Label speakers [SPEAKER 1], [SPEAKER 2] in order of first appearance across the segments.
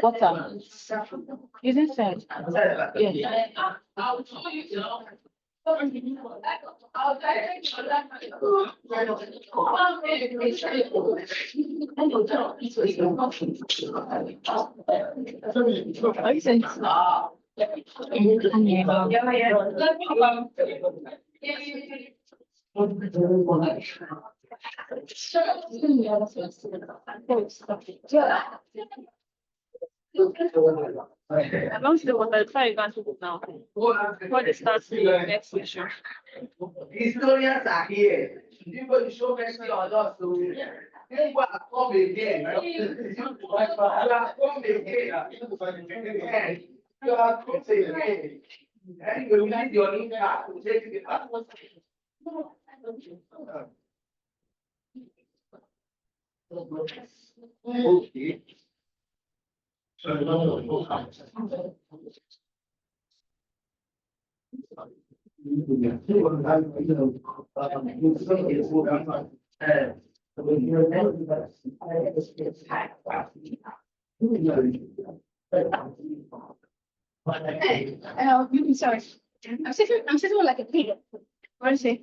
[SPEAKER 1] Water. Is it said? Yeah. As long as the water, try again to go now. Before they start the next session.
[SPEAKER 2] Historians are here. You go to show mercy on us. So you are come again. You are come again. You are come again. And you will need your new car to take the car. Okay.
[SPEAKER 3] Sorry. I'm sitting on like a pillow. What do you say?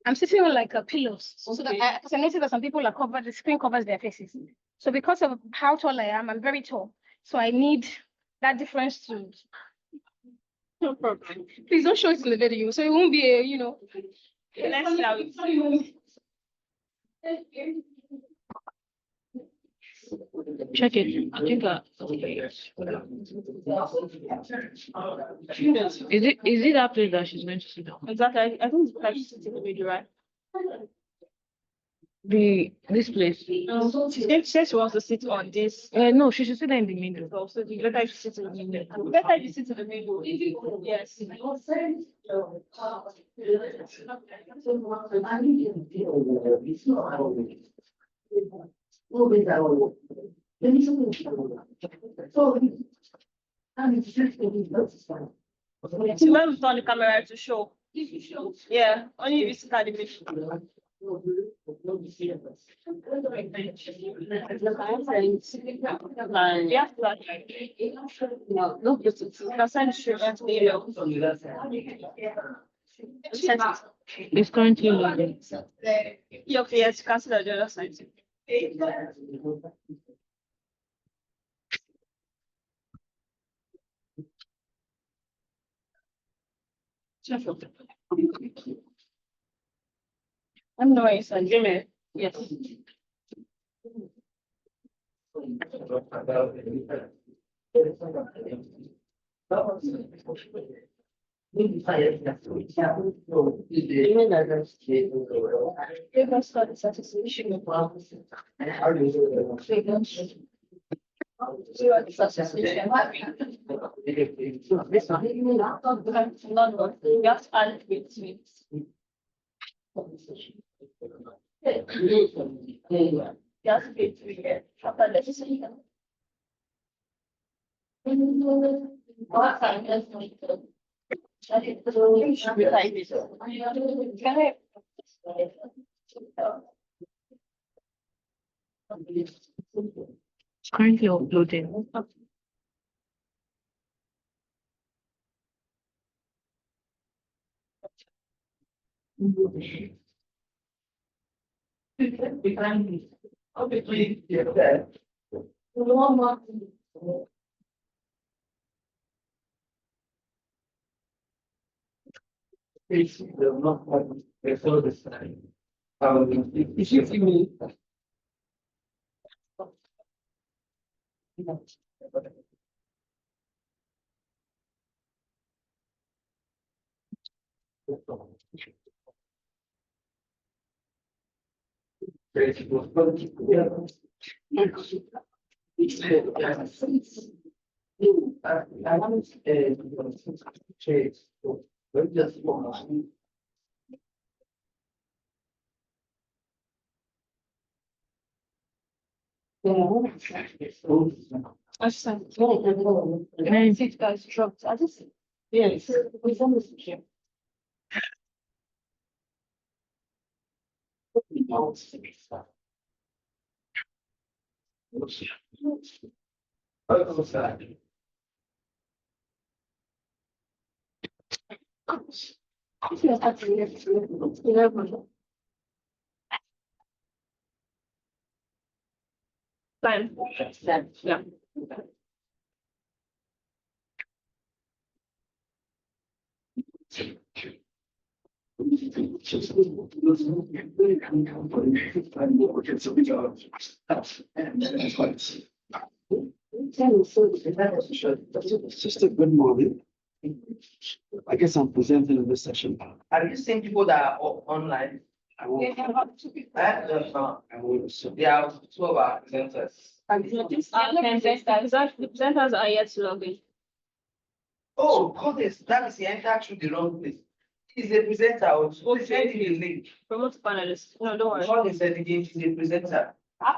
[SPEAKER 3] I'm sitting on like a pillows. So that because I noticed that some people are covered, the screen covers their faces. So because of how tall I am, I'm very tall. So I need that difference to. No problem. Please don't show it in the video, so it won't be a, Let's see how it.
[SPEAKER 1] Check it. I think is it that place that she's going to sit down?
[SPEAKER 3] Exactly. I think it's like sitting in the video, right?
[SPEAKER 1] This place.
[SPEAKER 3] She said she wants to sit on this.
[SPEAKER 1] No, she should sit there in the middle.
[SPEAKER 3] So the better if you sit in the middle. Better if you sit in the middle. Yes. So when we turn the camera to show. Yeah, only if you sit at the middle.
[SPEAKER 1] It's currently loading.
[SPEAKER 3] Okay, yes, consider the other side. I'm noise and Jimmy. Yes.
[SPEAKER 1] It's currently uploading. I just guys dropped. I just Yes. Fine. Yeah.
[SPEAKER 4] Sister, good morning. I guess I'm presenting in this session.
[SPEAKER 2] Have you seen people that are online?
[SPEAKER 4] I want,
[SPEAKER 2] I
[SPEAKER 4] want to.
[SPEAKER 2] There are two of our presenters.
[SPEAKER 1] The presenters are yet to log in.
[SPEAKER 2] Oh, goodness, that is the enter through the wrong place. He's a presenter. Who's sending the link?
[SPEAKER 1] Promote panelists. No, don't worry.
[SPEAKER 2] Sean is sending it, she's a presenter.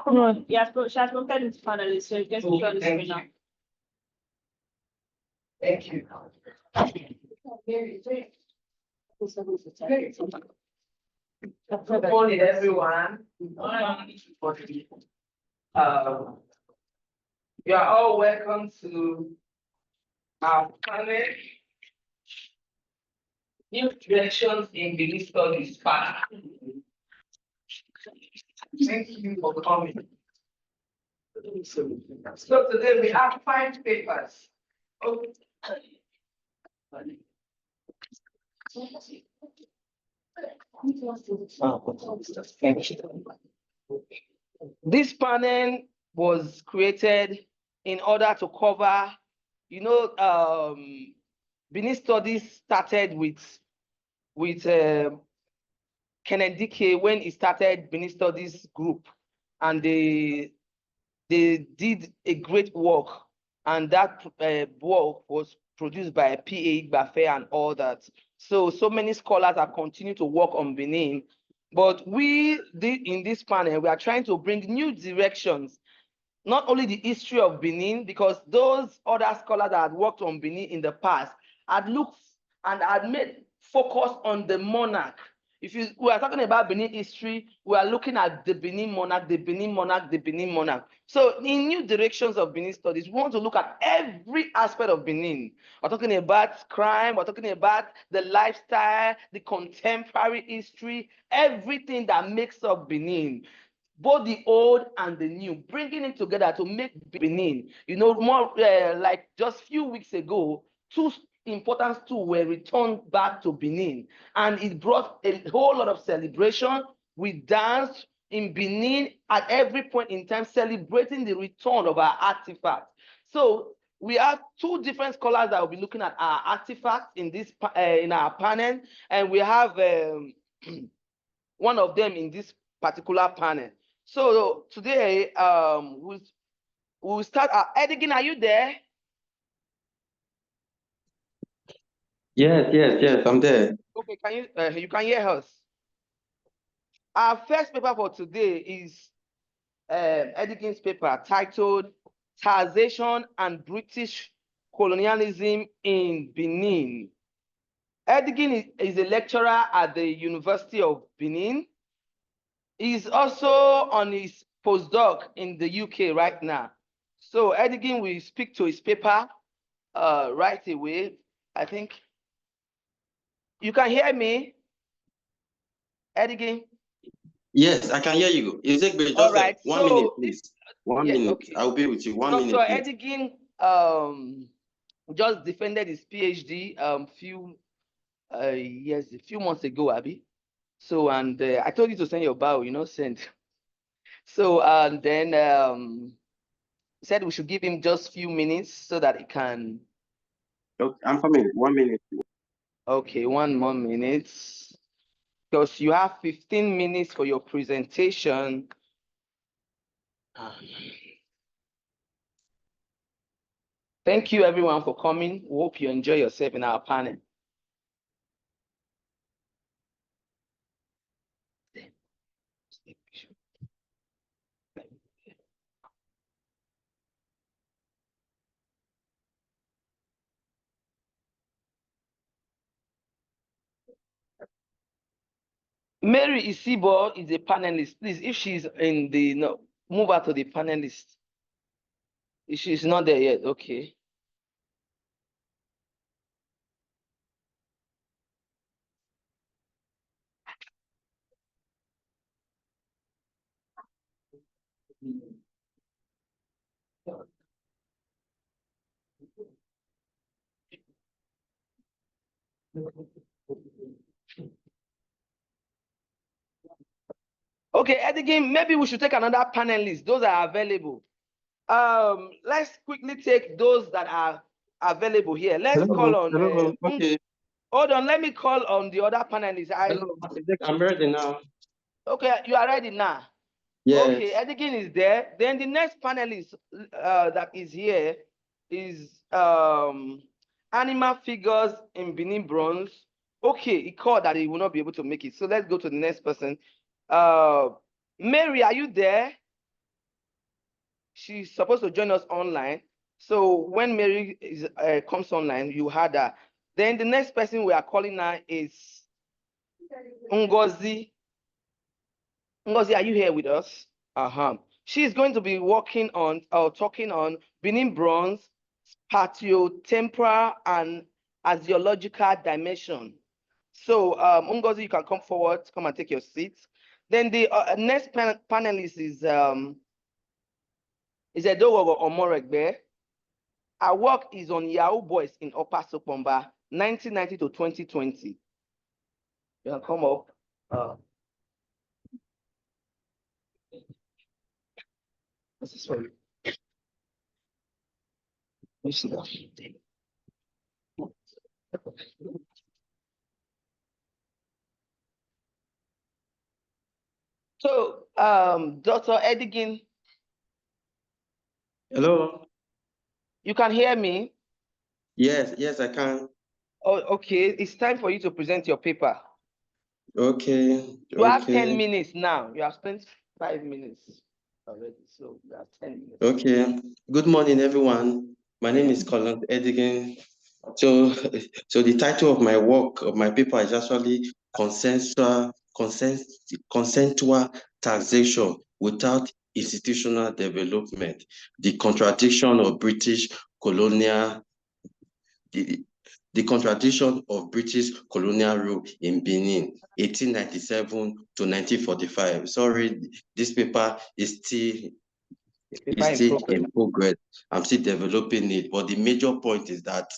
[SPEAKER 1] No, she has promoted into panelists, so you can see on the screen now.
[SPEAKER 2] Thank you. Good morning, everyone. You are all welcome to our panel. New directions in Benin Studies part. Thank you for coming. So today we have 5 papers. Okay. This panel was created in order to cover, Benin Studies started with Kennedy when he started Benin Studies group, and they did a great work, and that work was produced by P.A. Igbafe and all that. So many scholars have continued to work on Benin, but in this panel, we are trying to bring new directions, not only the history of Benin, because those other scholars that had worked on Benin in the past had looked and had made focus on the monarch. We are talking about Benin history, we are looking at the Benin monarch, the Benin monarch, the Benin monarch. So in new directions of Benin studies, we want to look at every aspect of Benin. We're talking about crime, we're talking about the lifestyle, the contemporary history, everything that makes up Benin, both the old and the new, bringing it together to make Benin, more like just a few weeks ago, 2 important stools were returned back to Benin, and it brought a whole lot of celebration. We danced in Benin at every point in time, celebrating the return of our artifacts. So we have 2 different scholars that will be looking at our artifacts in our panel, and we have one of them in this particular panel. So today, we'll start. Edigan, are you there?
[SPEAKER 5] Yes, I'm there.
[SPEAKER 2] Okay, you can hear us? Our first paper for today is Edigan's paper titled "Taxation and British Colonialism in Benin." Edigan is a lecturer at the University of Benin. He's also on his postdoc in the UK right now. So Edigan will speak to his paper right away. I think you can hear me, Edigan?
[SPEAKER 5] Yes, I can hear you. Ezekbe, just
[SPEAKER 2] All right.
[SPEAKER 5] 1 minute, please. 1 minute.
[SPEAKER 2] Okay.
[SPEAKER 5] I'll be with you. 1 minute.
[SPEAKER 2] Dr.
[SPEAKER 5] Please.
[SPEAKER 2] Edigan just defended his PhD a few months ago, Abby. So and I told you to send your bio, send. So and then said we should give him just a few minutes so that he can.
[SPEAKER 5] Okay, I'm coming. 1 minute.
[SPEAKER 2] Okay, 1 more minute. Because you have 15 minutes for your presentation. Thank you everyone for coming. We hope you enjoy yourself in our panel. Mary Isibo is a panelist. Please, if she's in the no, move her to the panelist. If she's not there yet, okay. Okay, Edigan, maybe we should take another panelist. Those are available. Let's quickly take those that are available here. Let's call on.
[SPEAKER 5] Okay.
[SPEAKER 2] Hold on, let me call on the other panelists.
[SPEAKER 5] I'm ready now.
[SPEAKER 2] Okay, you are ready now.
[SPEAKER 5] Yes.
[SPEAKER 2] Okay, Edigan is there. Then the next panelist that is here is animal figures in Benin bronze. Okay, he called that he will not be able to make it. So let's go to the next person. Mary, are you there? She's supposed to join us online. So when Mary is, comes online, you had her. Then the next person we are calling now is Ngozi. Ngozi, are you here with us? She's going to be working on or talking on Benin bronze, spatio-temporal and axiological dimension. So Ngozi, you can come forward, come and take your seat. Then the next panelist is Edowogo Omoregbe. Our work is on Yahoo Boys in Upper Sopomba, 1990 to 2020. You can come up. This is for you. So, Dr. Edigan.
[SPEAKER 5] Hello.
[SPEAKER 2] You can hear me?
[SPEAKER 5] Yes, I can.
[SPEAKER 2] Oh, okay. It's time for you to present your paper.
[SPEAKER 5] Okay.
[SPEAKER 2] You have 10 minutes now. You have spent 5 minutes already, so you have 10 minutes.
[SPEAKER 5] Okay. Good morning, everyone. My name is Colin Edigan. So the title of my work, of my paper, is actually consensual taxation without institutional development, the contradiction of British colonial, the contradiction of British colonial rule in Benin, 1897 to 1945. Sorry, this paper is still in progress. I'm still developing it, but the major point is that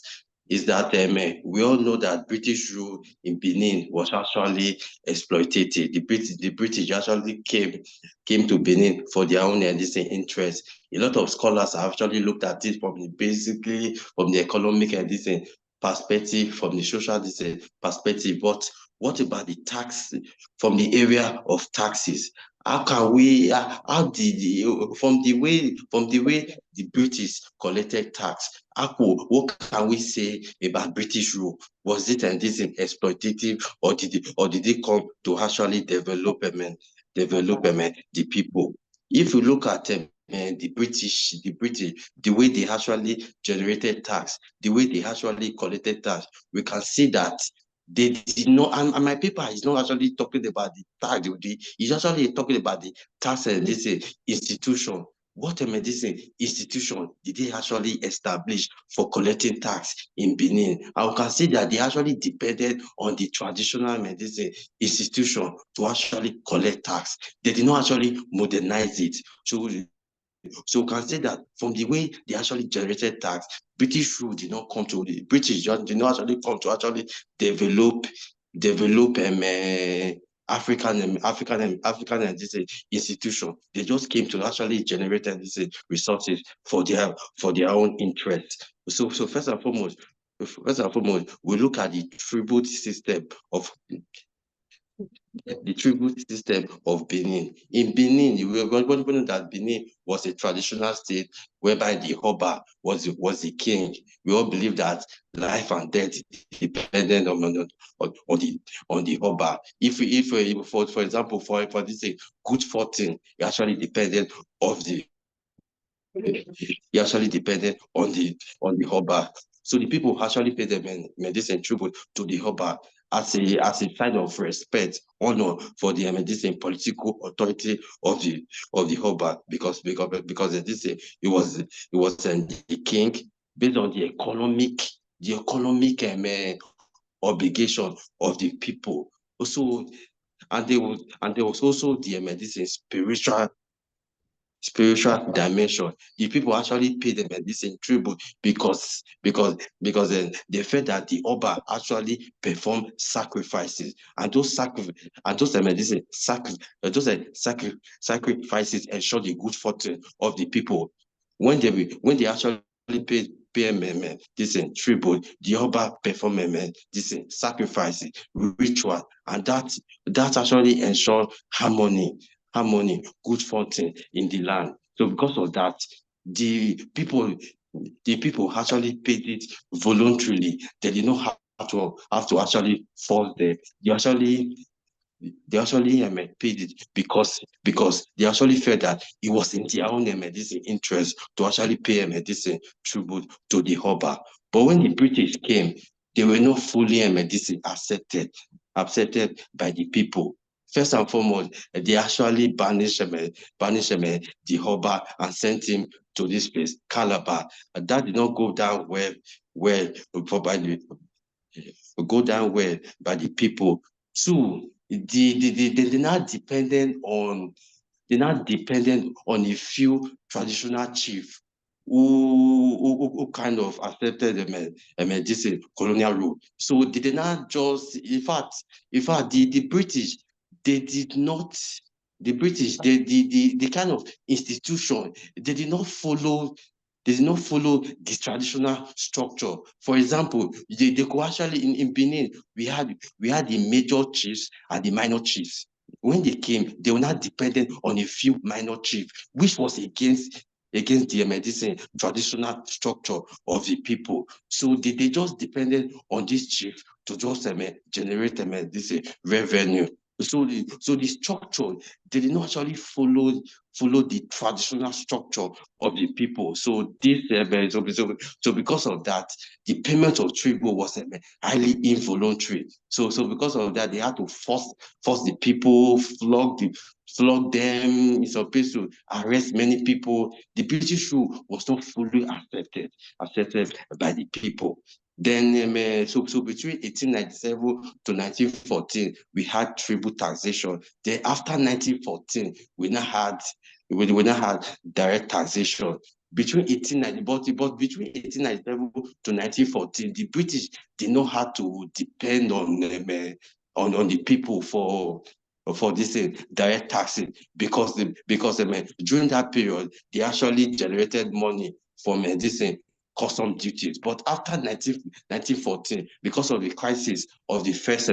[SPEAKER 5] we all know that British rule in Benin was actually exploitative. The British actually came to Benin for their own interest. A lot of scholars have actually looked at it basically from the economic perspective, from the social perspective. But what about the tax from the area of taxes? How can we, from the way the British collected tax, what can we say about British rule? Was it exploitative, or did it come to actually develop the people? If you look at the British, the way they actually generated tax, the way they actually collected tax, we can see that they did not, and my paper is not actually talking about the tax, it's actually talking about the tax and this institution. What medicine institution did they actually establish for collecting tax in Benin? And we can see that they actually depended on the traditional medicine institution to actually collect tax. They did not actually modernize it. So we can say that from the way they actually generated tax, British rule did not come to the British did not actually come to actually develop African this institution. They just came to actually generate this resources for their own interest. So first and foremost, we look at the tribute system of Benin. In Benin, you will know that Benin was a traditional state whereby the Oba was the king. We all believe that life and death depended on the Oba. If for example, for this good fortune, it actually depended on the Oba. So the people actually paid them medicine tribute to the Oba. as a sign of respect, honor for the this political authority of the Oba, because this it was the king based on the economic obligation of the people. Also, and there was also the this spiritual dimension. The people actually paid them this in tribute because they felt that the Oba actually performed sacrifices, and those sacrifices ensure the good fortune of the people. When they actually pay this in tribute, the Oba perform this in sacrifices, ritual, and that actually ensure harmony, good fortune in the land. So because of that, the people actually paid it voluntarily. They did not have to actually force them. They actually paid it because they actually felt that it was in their own this interest to actually pay this tribute to the Oba. But when the British came, they were not fully this accepted by the people. First and foremost, they actually banished the Oba and sent him to this place, Calabar. And that did not go down well by the people. Two, they're not dependent on a few traditional chiefs who kind of accepted this colonial rule. So they did not just, in fact, the British, they did not, the kind of institution, they did not follow the traditional structure. For example, they could actually, in Benin, we had the major chiefs and the minor chiefs. When they came, they were not dependent on a few minor chiefs, which was against the medicine traditional structure of the people. So they just depended on this chief to just generate this revenue. So the structure, they did not actually follow the traditional structure of the people. So this so because of that, the payment of tribute was highly involuntary. So because of that, they had to force the people, flog them, in some place to arrest many people. The British rule was not fully accepted by the people. Then, so between 1897 to 1914, we had tribute taxation. Then after 1914, we now had direct taxation. Between 1890, but between 1897 to 1914, the British did not have to depend on the people for this direct taxing because during that period they actually generated money from this custom duties. But after 1914, because of the crisis of the First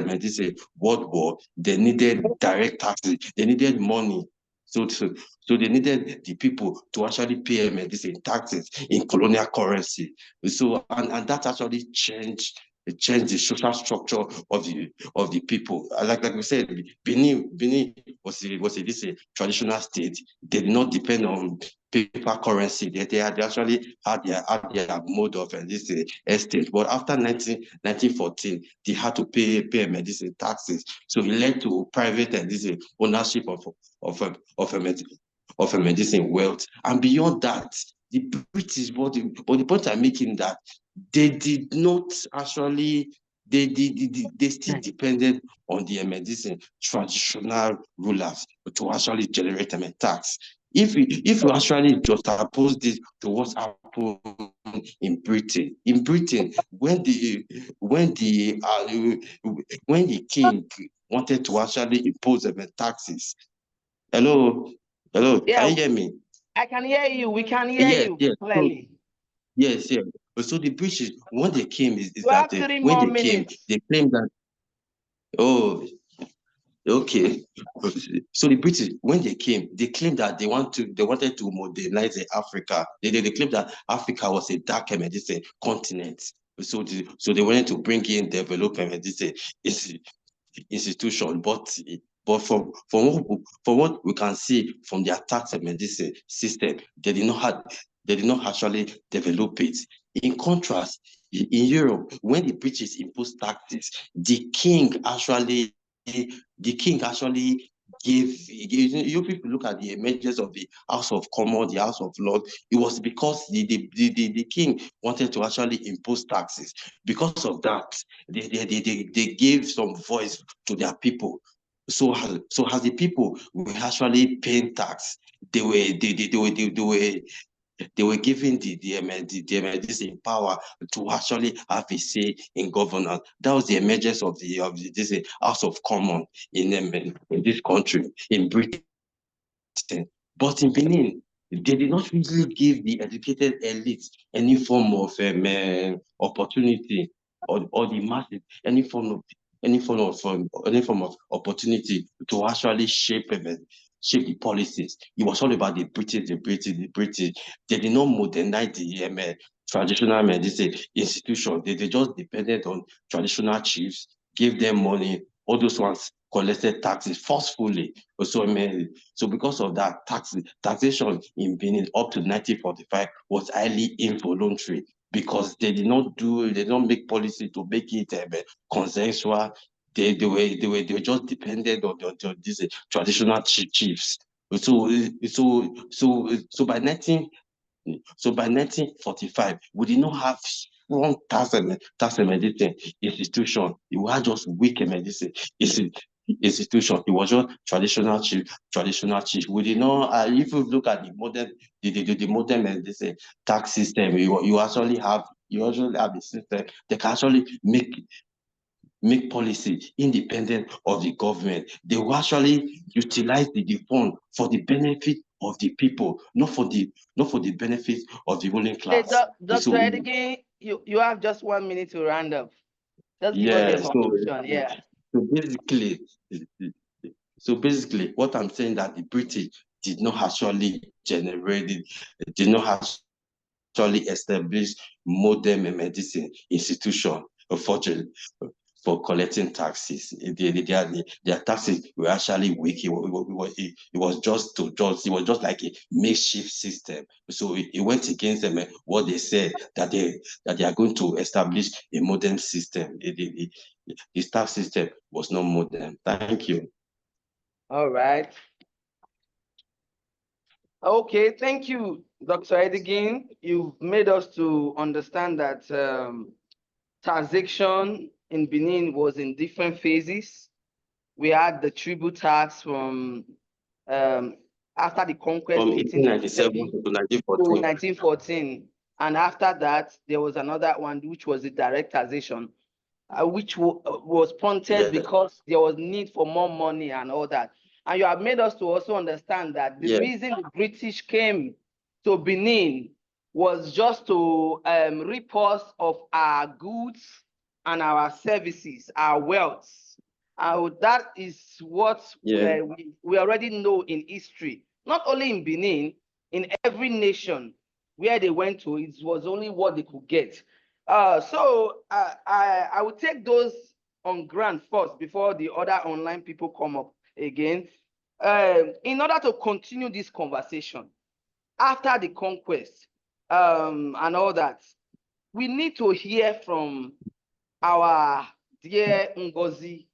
[SPEAKER 5] World War, they needed direct taxes. They needed money. So they needed the people to actually pay taxes in colonial currency. So and that actually changed the social structure of the people. Like we said, Benin was this traditional state. They did not depend on paper currency. They actually had their mode of this estate. But after 1914, they had to pay medicine taxes. So it led to private this ownership of a medicine wealth. And beyond that, the British, but the point I'm making that they did not actually, they still depended on the medicine traditional rulers to actually generate tax. If you actually just oppose this to what happened in Britain, when the king wanted to actually impose taxes. Hello, can you hear me?
[SPEAKER 2] I can hear you. We can hear you clearly.
[SPEAKER 5] Yes. So the British, when they came, is
[SPEAKER 2] You
[SPEAKER 5] that
[SPEAKER 2] have 3
[SPEAKER 5] when
[SPEAKER 2] more
[SPEAKER 5] they came,
[SPEAKER 2] minutes.
[SPEAKER 5] they claimed that, oh, okay. So the British, when they came, they claimed that they wanted to modernize Africa. They claimed that Africa was a dark continent. So they wanted to bring in development institution, but from what we can see from their tax system, they did not actually develop it. In contrast, In Europe, when the British imposed taxes, the king actually gave, you people look at the emergence of the House of Commons, the House of Lords. It was because the king wanted to actually impose taxes. Because of that, they gave some voice to their people. So as the people were actually paying tax, they were given this power to actually have a say in governance. That was the emergence of this House of Commons in this country, in Britain. But in Benin, they did not really give the educated elites any form of opportunity, or the masses any form of opportunity to actually shape the policies. It was all about the British, the British, the British. They did not modernize the traditional institution. They just depended on traditional chiefs, gave them money. All those ones collected taxes forcefully. So because of that, taxation in Benin up to 1945 was highly involuntary, because they did not make policy to make it consensual. They were just dependent on these traditional chiefs. So by 1945, we did not have strong tax medicine institution. We had just weak medicine institution. It was just traditional chief. We did not. If you look at the modern medicine tax system, you actually have a system that can actually make policy independent of the government. They will actually utilize the fund for the benefit of the people, not for the benefit of the ruling
[SPEAKER 2] Hey,
[SPEAKER 5] class.
[SPEAKER 2] Dr. Edegin, you have just 1 minute to round up. Just give us
[SPEAKER 5] Yeah,
[SPEAKER 2] your conclusion. Yeah.
[SPEAKER 5] so basically, so basically, what I'm saying, that the British did not actually did not actually establish modern medicine institution, unfortunately, for collecting taxes. Their taxes were actually weak. It was just like a makeshift system. So it went against them, what they said, that they are going to establish a modern system. The tax system was not modern. Thank you.
[SPEAKER 2] All right. Okay, thank you, Dr. Edegin. You've made us to understand that taxation in Benin was in different phases. We had the tribute tax from after the conquest,
[SPEAKER 5] From 1897
[SPEAKER 2] 1857
[SPEAKER 5] to
[SPEAKER 2] to
[SPEAKER 5] 1914.
[SPEAKER 2] 1914. And after that, there was another one, which was the direct taxation, which was prompted because there was need for more money and all that. And you have made us to also understand that the reason the British came to Benin was just to rip us of our goods and our services, our wealth. That is what we already know in history, not only in Benin, in every nation where they went to, it was only what they could get. So I will take those on ground first before the other online people come up again. In order to continue this conversation after the conquest and all that, we need to hear from our dear Ngozi.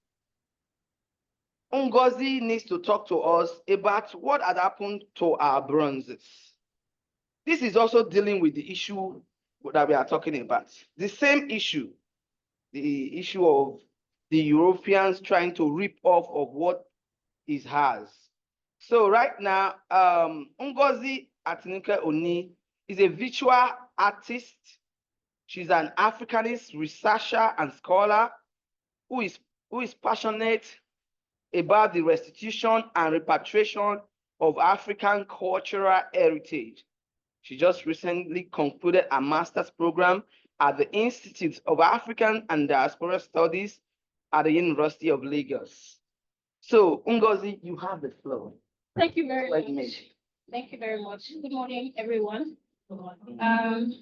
[SPEAKER 2] Ngozi needs to talk to us about what had happened to our bronzes. This is also dealing with the issue that we are talking about. The same issue, the issue of the Europeans trying to rip off of what is hers. So right now, Ngozi Atinike Oni is a visual artist. She's an Africanist researcher and scholar who is passionate about the restitution and repatriation of African cultural heritage. She just recently concluded a master's program at the Institute of African and Diaspora Studies at the University of Lagos. So, Ngozi, you have the floor.
[SPEAKER 3] Thank you very much. Thank you very much. Good morning, everyone.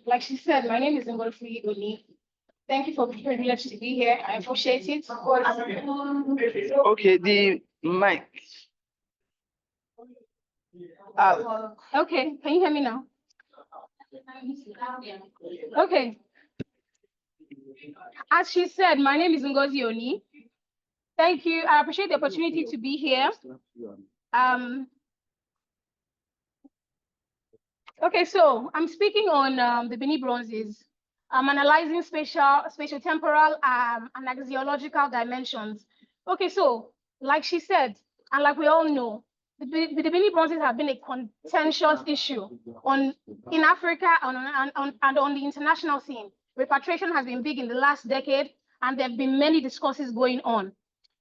[SPEAKER 3] Like she said, my name is Ngozi Oni. Thank you for the privilege to be here. I appreciate it.
[SPEAKER 2] Okay, the mic.
[SPEAKER 3] Okay, can you hear me now? Okay. As she said, my name is Ngozi Oni. Thank you. I appreciate the opportunity to be here. Okay, so I'm speaking on the Benin bronzes. I'm analyzing spatial temporal and axiological dimensions. Okay, so like she said, and like we all know, the Benin bronzes have been a contentious issue in Africa and on the international scene. Repatriation has been big in the last decade, and there have been many discourses going on.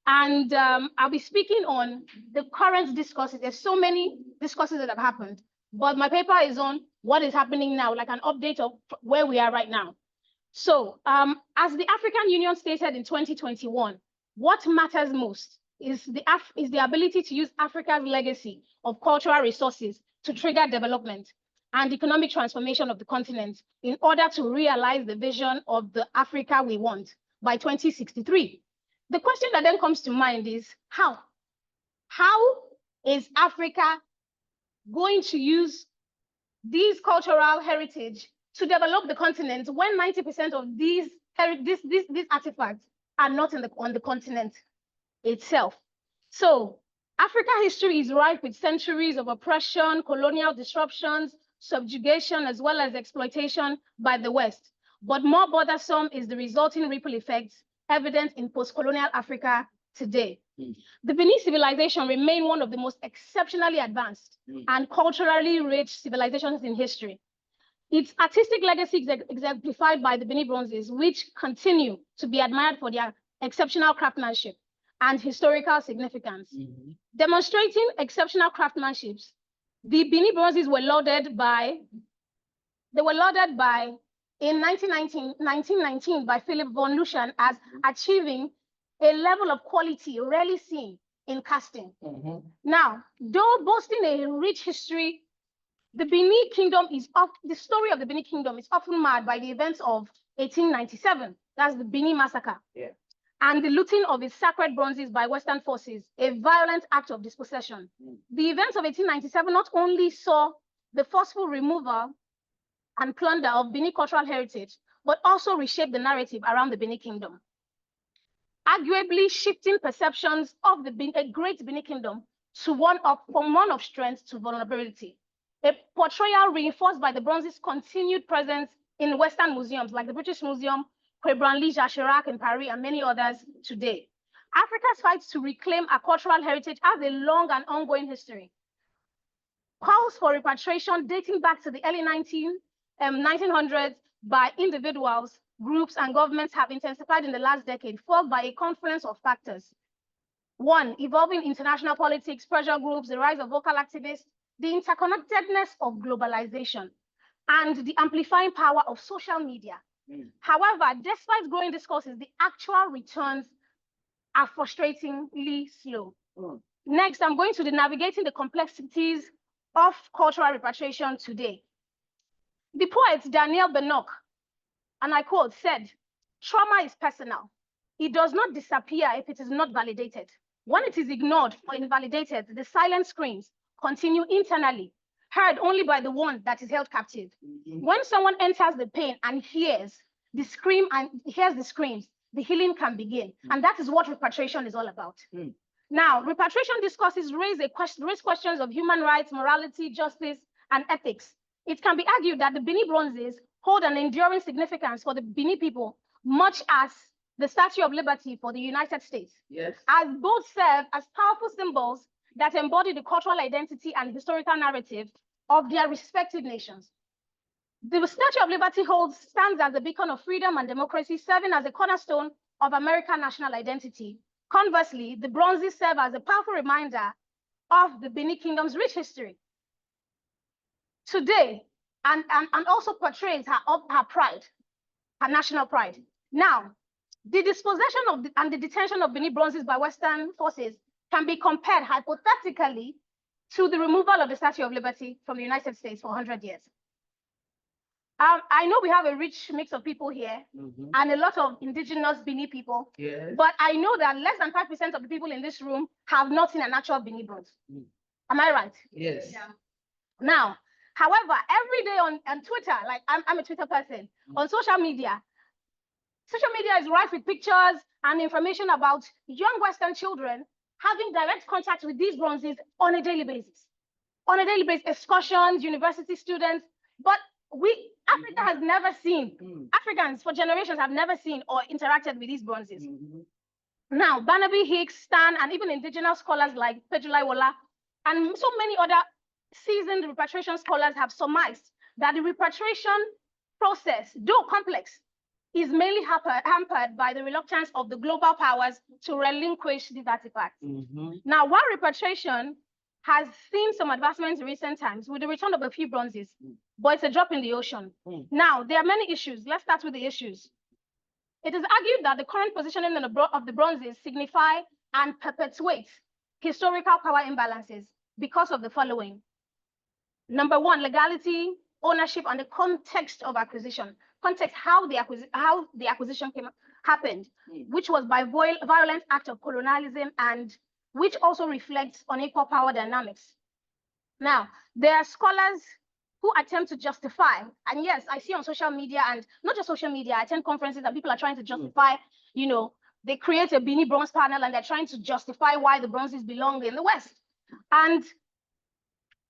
[SPEAKER 3] And I'll be speaking on the current discourses. There's so many discourses that have happened, but my paper is on what is happening now, like an update of where we are right now. So as the African Union stated in 2021, what matters most is the ability to use Africa's legacy of cultural resources to trigger development and economic transformation of the continent in order to realize the vision of the Africa we want by 2063. The question that then comes to mind is how? How is Africa going to use these cultural heritage to develop the continent when 90% of these artifacts are not on the continent itself? So Africa history is rife with centuries of oppression, colonial disruptions, subjugation, as well as exploitation by the West. But more bothersome is the resulting ripple effects evident in post-colonial Africa today. The Benin civilization remained one of the most exceptionally advanced and culturally rich civilizations in history. Its artistic legacy is exemplified by the Benin bronzes, which continue to be admired for their exceptional craftsmanship and historical significance. Demonstrating exceptional craftsmanship, the Benin bronzes were lauded in 1919 by Philip von Lucian as achieving a level of quality rarely seen in casting. Now, though boasting a rich history, the story of the Benin Kingdom is often marred by the events of 1897. That's the Benin massacre. And the looting of its sacred bronzes by Western forces, a violent act of dispossession. The events of 1897 not only saw the forceful removal and plunder of Benin cultural heritage, but also reshaped the narrative around the Benin Kingdom, arguably shifting perceptions of a great Benin Kingdom from one of strength to vulnerability. A portrayal reinforced by the bronze's continued presence in Western museums like the British Museum, Quai Branly, Jacques Chirac in Paris, and many others today. Africa's fight to reclaim our cultural heritage has a long and ongoing history. Calls for repatriation dating back to the early 1900s by individuals, groups, and governments have intensified in the last decade, followed by a confluence of factors. One, evolving international politics, pressure groups, the rise of vocal activists, the interconnectedness of globalization, and the amplifying power of social media. However, despite growing discourses, the actual returns are frustratingly slow. Next, I'm going to the navigating the complexities of cultural repatriation today. The poet Daniel Benoch, and I quote, said, "Trauma is personal. It does not disappear if it is not validated. When it is ignored or invalidated, the silent screams continue internally, heard only by the one that is held captive. When someone enters the pain and hears the screams, the healing can begin. And that is what repatriation is all about." Now, repatriation discourses raise questions of human rights, morality, justice, and ethics. It can be argued that the Benin bronzes hold an enduring significance for the Benin people, much as the Statue of Liberty for the United States, as both serve as powerful symbols that embody the cultural identity and historical narrative of their respective nations. The Statue of Liberty stands as a beacon of freedom and democracy, serving as a cornerstone of American national identity. Conversely, the bronzes serve as a powerful reminder of the Benin Kingdom's rich history. Today, and also portrays her pride, her national pride. Now, the dispossession and the detention of Benin bronzes by Western forces can be compared hypothetically to the removal of the Statue of Liberty from the United States for 100 years. I know we have a rich mix of people here and a lot of indigenous Benin people, but I know that less than 5% of the people in this room have not seen an actual Benin bronze. Am I right?
[SPEAKER 2] Yes.
[SPEAKER 3] Yeah. Now, however, every day on Twitter, like I'm a Twitter person, on social media, Social media is rife with pictures and information about young Western children having direct contact with these bronzes on a daily basis. On a daily basis, excursions, university students, but Africa has never seen, Africans for generations have never seen or interacted with these bronzes. Now, Barnaby, Hicks, Stan, and even indigenous scholars like Pejulai Wola, and so many other seasoned repatriation scholars have surmised that the repatriation process, though complex, is mainly hampered by the reluctance of the global powers to relinquish these artifacts. Now, while repatriation has seen some advancements in recent times with the return of a few bronzes, but it's a drop in the ocean. Now, there are many issues. Let's start with the issues. It is argued that the current positioning of the bronzes signify and perpetuate historical power imbalances because of the following. Number one, legality, ownership, and the context of acquisition. Context, how the acquisition happened, which was by violent act of colonialism and which also reflects unequal power dynamics. Now, there are scholars who attempt to justify, and yes, I see on social media, and not just social media, I attend conferences that people are trying to justify, you know, they create a Benin bronze panel and they're trying to justify why the bronzes belong in the West. And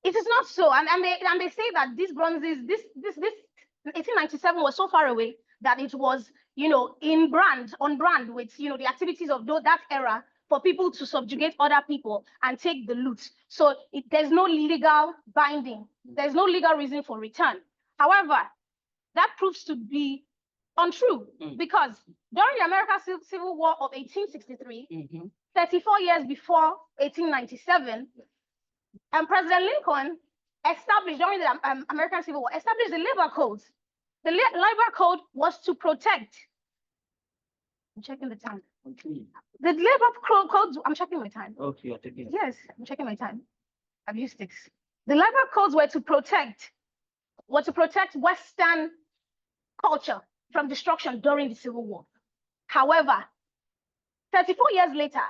[SPEAKER 3] it is not so. And they say that these bronzes, this 1897 was so far away that it was, you know, on brand with, you know, the activities of that era for people to subjugate other people and take the loot. So there's no legal binding. There's no legal reason for return. However, that proves to be untrue because during the American Civil War of 1863, 34 years before 1897, President Lincoln established, during the American Civil War, established the labor codes. The labor code was to protect. I'm checking the time. The labor codes, I'm checking my time.
[SPEAKER 4] Okay, you're taking it.
[SPEAKER 3] Yes, I'm checking my time. I've used sticks. The labor codes were to protect Western culture from destruction during the Civil War. However, 34 years later,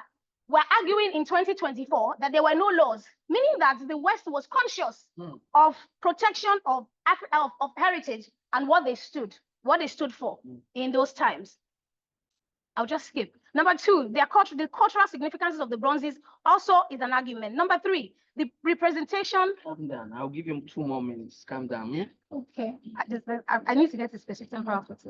[SPEAKER 3] we're arguing in 2024 that there were no laws, meaning that the West was conscious of protection of heritage and what they stood for in those times. I'll just skip. Number two, the cultural significances of the bronzes also is an argument. Number three, the representation.
[SPEAKER 4] Calm down. I'll give you 2 more minutes. Calm down. Yeah?
[SPEAKER 3] Okay. I need to get a specific temporal focus.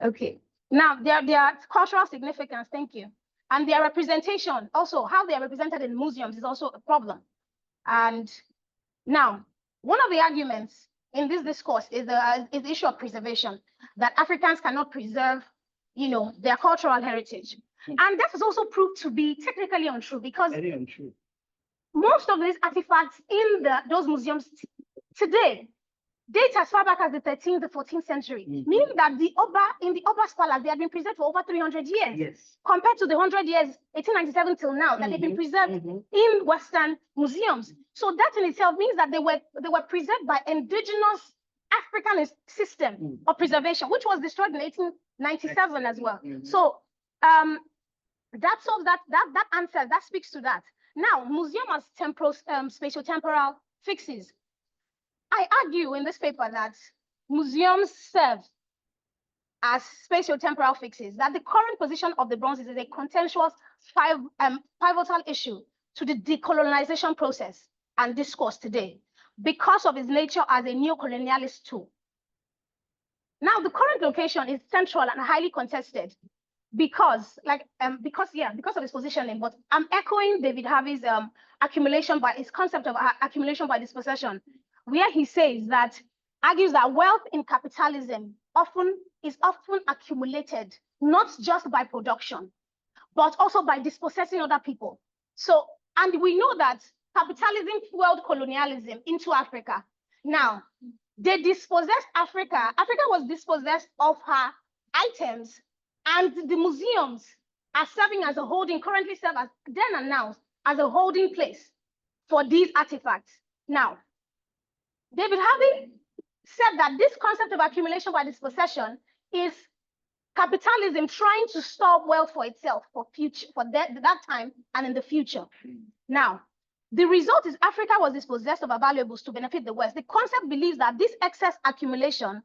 [SPEAKER 3] Okay. Now, their cultural significance, thank you. And their representation, also how they are represented in museums is also a problem. And now, one of the arguments in this discourse is the issue of preservation, that Africans cannot preserve, you know, their cultural heritage. And that is also proved to be technically untrue because most of these artifacts in those museums today date as far back as the 13th to 14th century, meaning that in the Oba's palace, they have been preserved for over 300 years, compared to the 100 years, 1897 till now, that they've been preserved in Western museums. So that in itself means that they were preserved by indigenous African system of preservation, which was destroyed in 1897 as well. So that solves that answer, that speaks to that. Now, museum as spatiotemporal fixes. I argue in this paper that museums serve as spatiotemporal fixes, that the current position of the bronzes is a contentious pivotal issue to the decolonization process and discourse today because of its nature as a neo-colonialist tool. Now, the current location is central and highly contested because of its positioning, but I'm echoing David Harvey's concept of accumulation by dispossession, where he says that, argues that wealth in capitalism is often accumulated, not just by production, but also by dispossessing other people. So, and we know that capitalism fueled colonialism into Africa. Now, they dispossessed Africa. Africa was dispossessed of her items, and the museums are serving as a holding, currently serve as, then and now, as a holding place for these artifacts. Now, David Harvey said that this concept of accumulation by dispossession is capitalism trying to store wealth for itself for that time and in the future. Now, the result is Africa was dispossessed of her valuables to benefit the West. The concept believes that this excess accumulation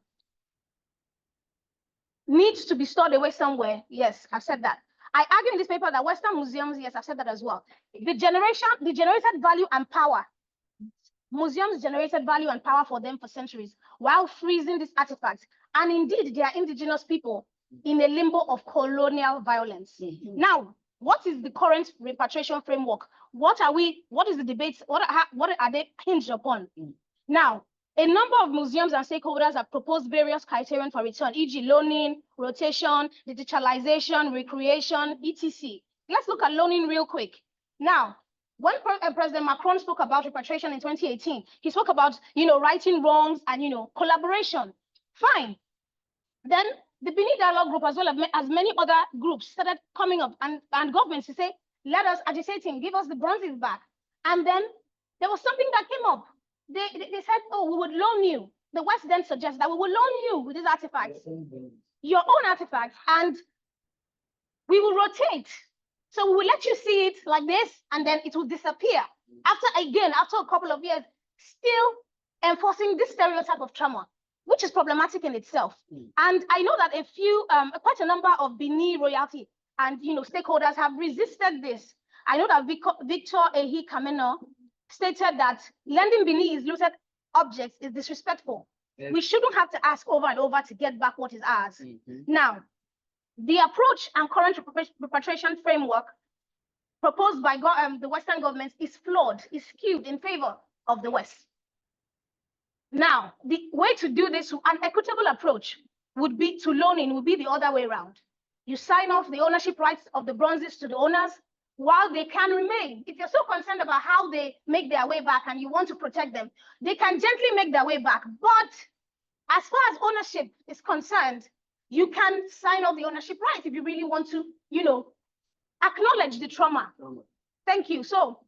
[SPEAKER 3] needs to be stored away somewhere. Yes, I've said that. I argue in this paper that Western museums, yes, I've said that as well. The generated value and power. Museums generated value and power for them for centuries while freezing these artifacts. And indeed, they are indigenous people in a limbo of colonial violence. Now, what is the current repatriation framework? What is the debates? What are they hinged upon? Now, a number of museums and stakeholders have proposed various criteria for return, e.g. loaning, rotation, digitalization, recreation, etc. Let's look at loaning real quick. Now, when President Macron spoke about repatriation in 2018, he spoke about, righting wrongs and, collaboration. Fine. Then the Benin Dialogue Group, as well as many other groups, started coming up and governments to say, let us agitating, give us the bronzes back. And then there was something that came up. They said, oh, we would loan you. The West then suggests that we will loan you with these artifacts, your own artifacts, and we will rotate. So we will let you see it like this, and then it will disappear. After a couple of years, still enforcing this stereotype of trauma, which is problematic in itself. And I know that quite a number of Benin royalty and stakeholders have resisted this. I know that Victor Ehi Kameno stated that lending Benin's looted objects is disrespectful. We shouldn't have to ask over and over to get back what is ours. Now, the approach and current repatriation framework proposed by the Western governments is flawed, is skewed in favor of the West. Now, the way to do this, an equitable approach would be the other way around. You sign off the ownership rights of the bronzes to the owners while they can remain. If you're so concerned about how they make their way back and you want to protect them, they can gently make their way back. But as far as ownership is concerned, you can sign off the ownership rights if you really want to, acknowledge the trauma. Thank you. So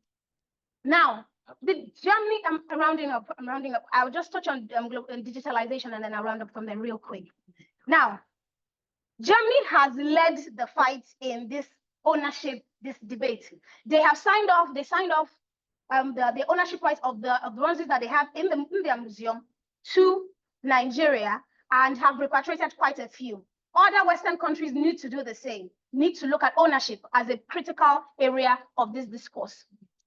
[SPEAKER 3] now, Germany, I'm rounding up. I'll just touch on digitalization and then I'll round up from them real quick. Now, Germany has led the fight in this ownership, this debate. They signed off the ownership rights of the bronzes that they have in their museum to Nigeria and have repatriated quite a few. Other Western countries need to do the same, need to look at ownership as a critical area of this discourse.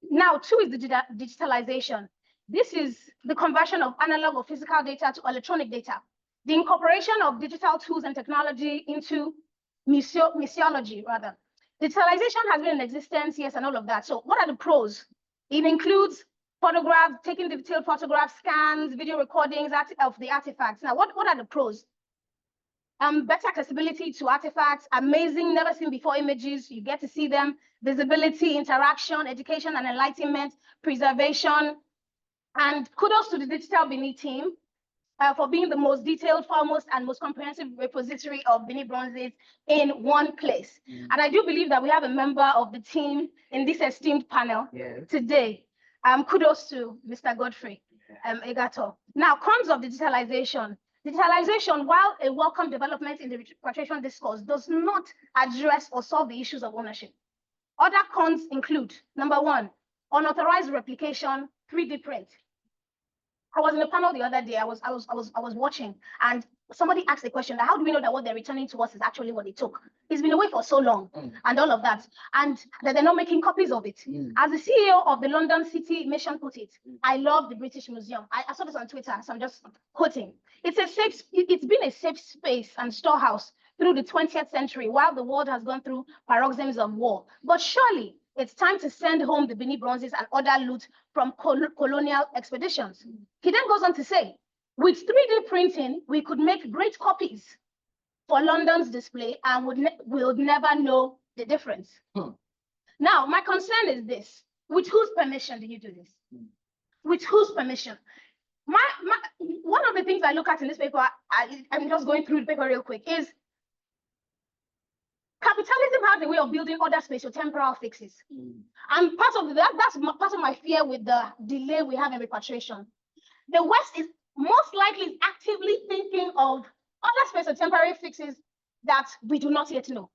[SPEAKER 3] Now, two is the digitalization. This is the conversion of analog or physical data to electronic data, the incorporation of digital tools and technology into museology, rather. Digitalization has been in existence, yes, and all of that. So what are the pros? It includes photographs, taking detailed photographs, scans, video recordings of the artifacts. Now, what are the pros? Better accessibility to artifacts, amazing, never seen before images. You get to see them, visibility, interaction, education and enlightenment, preservation. And kudos to the Digital Benin team for being the most detailed, foremost, and most comprehensive repository of Benin bronzes in one place. And I do believe that we have a member of the team in this esteemed panel today. Kudos to Mr. Godfrey Egato. Now, cons of digitalization. Digitalization, while a welcome development in the repatriation discourse, does not address or solve the issues of ownership. Other cons include, number one, unauthorized replication, 3D print. I was in a panel the other day. I was watching, and somebody asked the question: how do we know that what they're returning to us is actually what they took? It's been away for so long, and all of that, and that they're not making copies of it. As the CEO of the London City Mission put it, I love the British Museum. I saw this on Twitter, so I'm just quoting. It's been a safe space and storehouse through the 20th century, while the world has gone through paroxysms of war. But surely it's time to send home the Benin bronzes and other loot from colonial expeditions. He then goes on to say, with 3D printing, we could make great copies for London's display and we'll never know the difference. Now, my concern is this: with whose permission do you do this? With whose permission? One of the things I look at in this paper, I'm just going through the paper real quick, is capitalism has a way of building other spatio-temporal fixes. And that's part of my fear with the delay we have in repatriation. The West is most likely actively thinking of other spatio-temporary fixes that we do not yet know.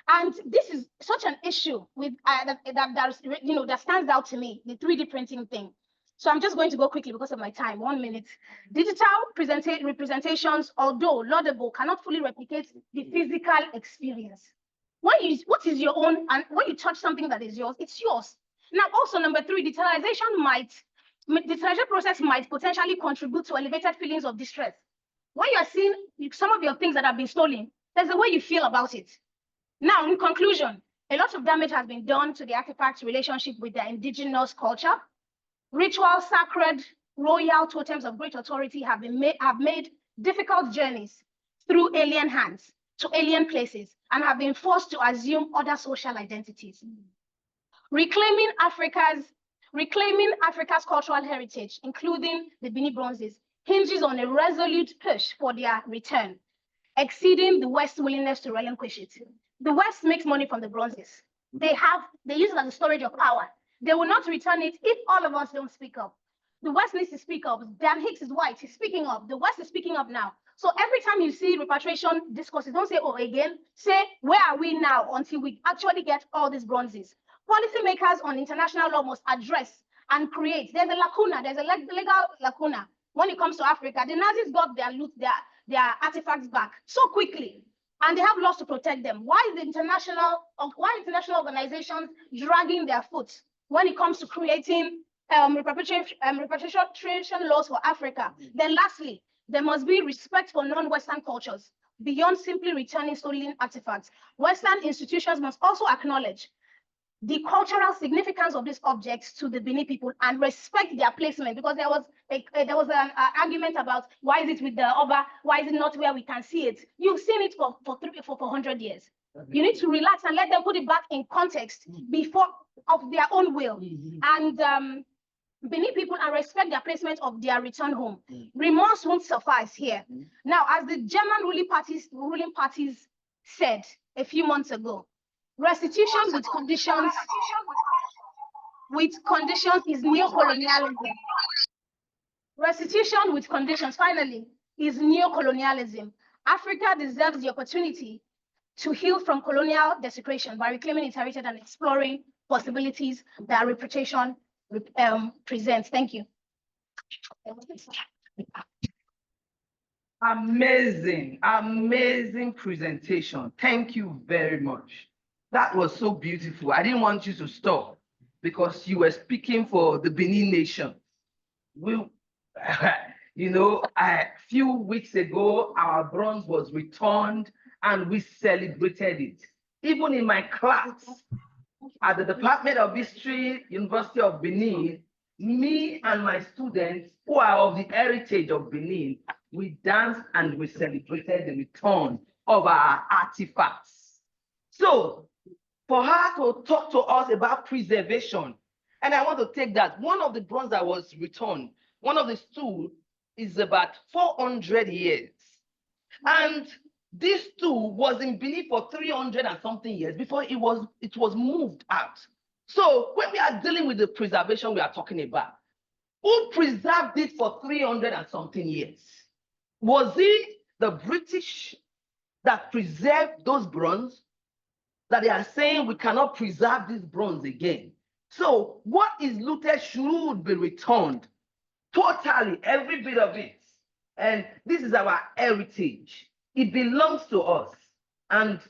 [SPEAKER 3] And this is such an issue with that stands out to me, the 3D printing thing. So I'm just going to go quickly because of my time. 1 minute. Digital representations, although laudable, cannot fully replicate the physical experience. What is your own, and when you touch something that is yours, it's yours. Now, also number 3, digitalization process might potentially contribute to elevated feelings of distress. When you're seeing some of your things that have been stolen, there's a way you feel about it. Now, in conclusion, a lot of damage has been done to the artifact's relationship with their indigenous culture. Ritual, sacred, royal totems of great authority have made difficult journeys through alien hands to alien places and have been forced to assume other social identities. Reclaiming Africa's cultural heritage, including the Benin bronzes, hinges on a resolute push for their return, exceeding the West's willingness to relinquish it. The West makes money from the bronzes. They use it as a storage of power. They will not return it if all of us don't speak up. The West needs to speak up. Dan Hicks is white. He's speaking up. The West is speaking up now. So every time you see repatriation discourses, don't say, oh, again. Say, where are we now until we actually get all these bronzes? Policymakers on international law must address and create. There's a lacuna. There's a legal lacuna when it comes to Africa. The Nazis got their artifacts back so quickly, and they have laws to protect them. Why is international organizations dragging their foot when it comes to creating repatriation laws for Africa? Then lastly, there must be respect for non-Western cultures beyond simply returning stolen artifacts. Western institutions must also acknowledge the cultural significance of these objects to the Benin people and respect their placement, because there was an argument about why is it with the Oba, why is it not where we can see it? You've seen it for 100 years. You need to relax and let them put it back in context before of their own will. And Benin people and respect their placement of their return home. Remorse won't suffice here. Now, as the German ruling parties said a few months ago, restitution with conditions is neo-colonialism. Restitution with conditions, finally, is neo-colonialism. Africa deserves the opportunity to heal from colonial desecration by reclaiming its heritage and exploring possibilities that repatriation presents. Thank you.
[SPEAKER 2] Amazing, amazing presentation. Thank you very much. That was so beautiful. I didn't want you to stop because you were speaking for the Benin nation. A few weeks ago, our bronze was returned and we celebrated it. Even in my class at the Department of History, University of Benin, me and my students who are of the heritage of Benin, we danced and we celebrated the return of our artifacts. So, for her to talk to us about preservation, and I want to take that. One of the bronze that was returned, one of the stool is about 400 years. And this stool was in Benin for 300 and something years before it was moved out. So when we are dealing with the preservation we are talking about, who preserved it for 300 and something years? Was it the British that preserved those bronze? That they are saying we cannot preserve this bronze again. So what is looted should be returned. Totally, every bit of it. And this is our heritage. It belongs to us. And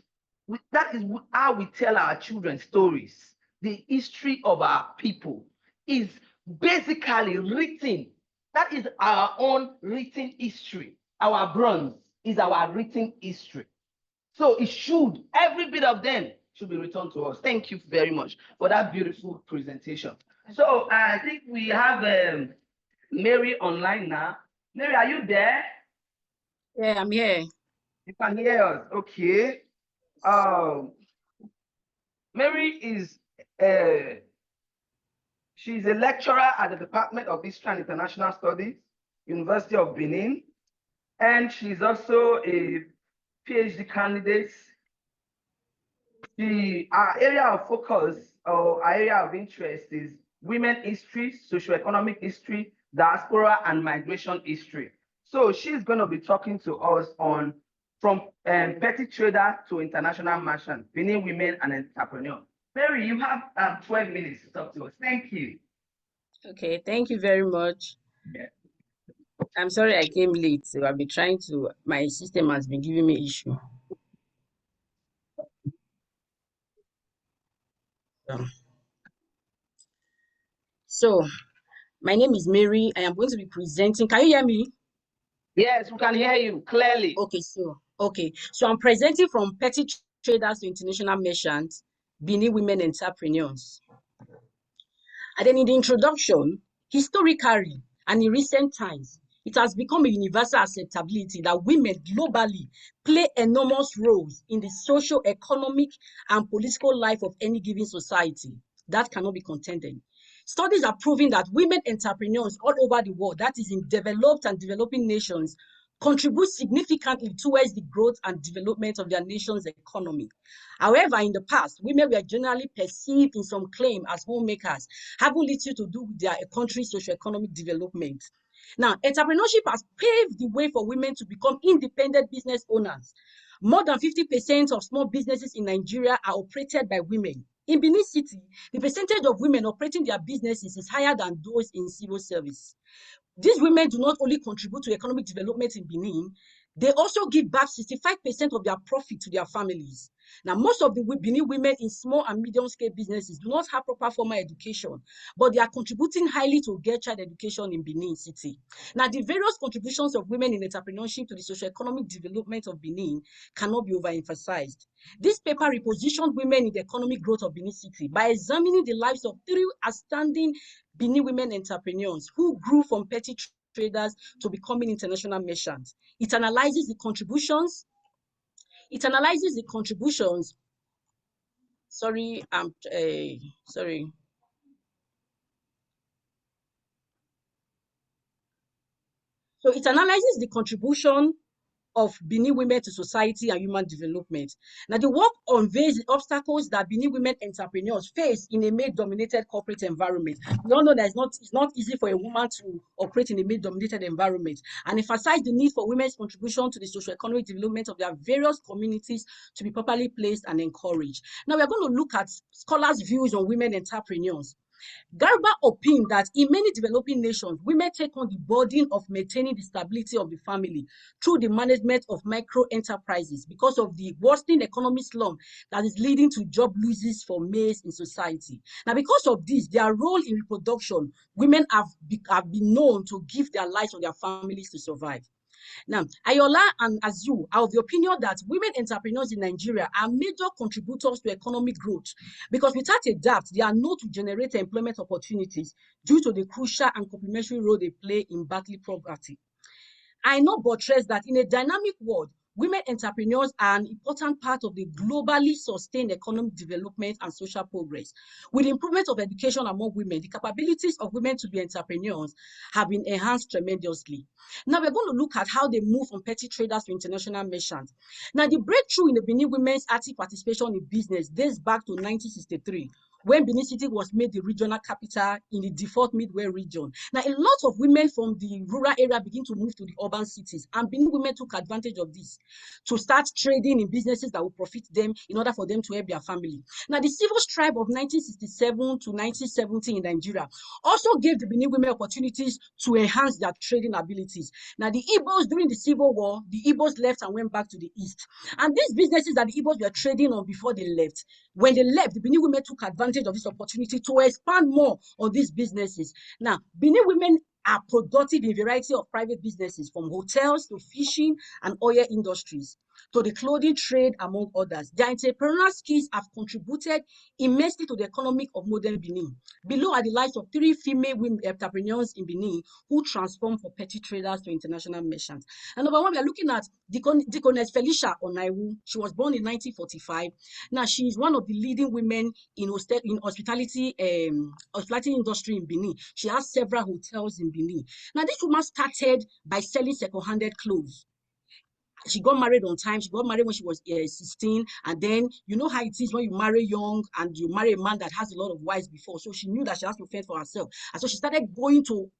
[SPEAKER 2] that is how we tell our children stories. The history of our people is basically written. That is our own written history. Our bronze is our written history. So it should, every bit of them should be returned to us. Thank you very much for that beautiful presentation. So I think we have Mary online now. Mary, are you there?
[SPEAKER 6] Yeah, I'm here.
[SPEAKER 2] You can hear us, okay. Mary is she's a lecturer at the Department of History and International Studies, University of Benin, and she's also a PhD candidate. Our area of focus or our area of interest is women history, socioeconomic history, diaspora, and migration history. So she's going to be talking to us on from petty trader to international merchant, Benin women and entrepreneur. Mary, you have 12 minutes to talk to us. Thank you.
[SPEAKER 6] Okay, thank you very much. I'm sorry I came late, so I've been trying to, my system has been giving me issue. Um, So, my name is Mary. I am going to be presenting. Can you hear me?
[SPEAKER 2] Yes, we can hear you clearly.
[SPEAKER 6] So I'm presenting from petty traders to international merchants, Benin women entrepreneurs. And then in the introduction, historically and in recent times, it has become a universal acceptability that women globally play enormous roles in the social, economic, and political life of any given society. That cannot be contended. Studies are proving that women entrepreneurs all over the world, that is in developed and developing nations, contribute significantly towards the growth and development of their nation's economy. However, in the past, women were generally perceived in some claim as homemakers, having little to do with their country's socioeconomic development. Now, entrepreneurship has paved the way for women to become independent business owners. More than 50% of small businesses in Nigeria are operated by women. In Benin City, the percentage of women operating their businesses is higher than those in civil service. These women do not only contribute to economic development in Benin, they also give back 65% of their profit to their families. Now, most of the Benin women in small and medium scale businesses do not have proper formal education, but they are contributing highly to girl child education in Benin City. Now, the various contributions of women in entrepreneurship to the socio-economic development of Benin cannot be overemphasized. This paper repositioned women in the economic growth of Benin City by examining the lives of 3 outstanding Benin women entrepreneurs who grew from petty traders to becoming international merchants. It analyzes the contributions. Sorry, sorry. So it analyzes the contribution of Benin women to society and human development. Now, the work unveils the obstacles that Benin women entrepreneurs face in a male-dominated corporate environment. We all know that it's not easy for a woman to operate in a male-dominated environment, and emphasize the need for women's contribution to the socio-economic development of their various communities to be properly placed and encouraged. Now, we're going to look at scholars' views on women entrepreneurs. Garba opined that in many developing nations, women take on the burden of maintaining the stability of the family through the management of micro enterprises because of the worsening economic slump that is leading to job losses for males in society. Now, because of this, their role in reproduction, women have been known to give their lives or their families to survive. Now, Ayola and Azu are of the opinion that women entrepreneurs in Nigeria are major contributors to economic growth because without a doubt, they are known to generate employment opportunities due to the crucial and complementary role they play in battling poverty. I know buttress that in a dynamic world, women entrepreneurs are an important part of the globally sustained economic development and social progress. With the improvement of education among women, the capabilities of women to be entrepreneurs have been enhanced tremendously. Now we're going to look at how they move from petty traders to international merchants. Now the breakthrough in the Benin women's active participation in business dates back to 1963 when Benin City was made the regional capital in the default Midway region. Now, a lot of women from the rural area begin to move to the urban cities, and Benin women took advantage of this to start trading in businesses that will profit them in order for them to help their family. Now, the civil strife of 1967 to 1970 in Nigeria also gave the Benin women opportunities to enhance their trading abilities. Now, the Igbos during the Civil War, the Igbos left and went back to the east. And these businesses that the Igbos were trading on before they left, when they left, the Benin women took advantage of this opportunity to expand more on these businesses. Now, Benin women are productive in a variety of private businesses, from hotels to fishing and oil industries to the clothing trade, among others. Their entrepreneurial skills have contributed immensely to the economic of modern Benin. Below are the lives of 3 female women entrepreneurs in Benin who transformed from petty traders to international merchants. And number 1, we are looking at Deaconess Felicia Onaiwu. She was born in 1945. Now, she is one of the leading women in hospitality industry in Benin. She has several hotels in Benin. Now, this woman started by selling second-handed clothes. She got married on time. She got married when she was 16. And then you know how it is when you marry young and you marry a man that has a lot of wives before. So she knew that she has to fend for herself. And so she started going to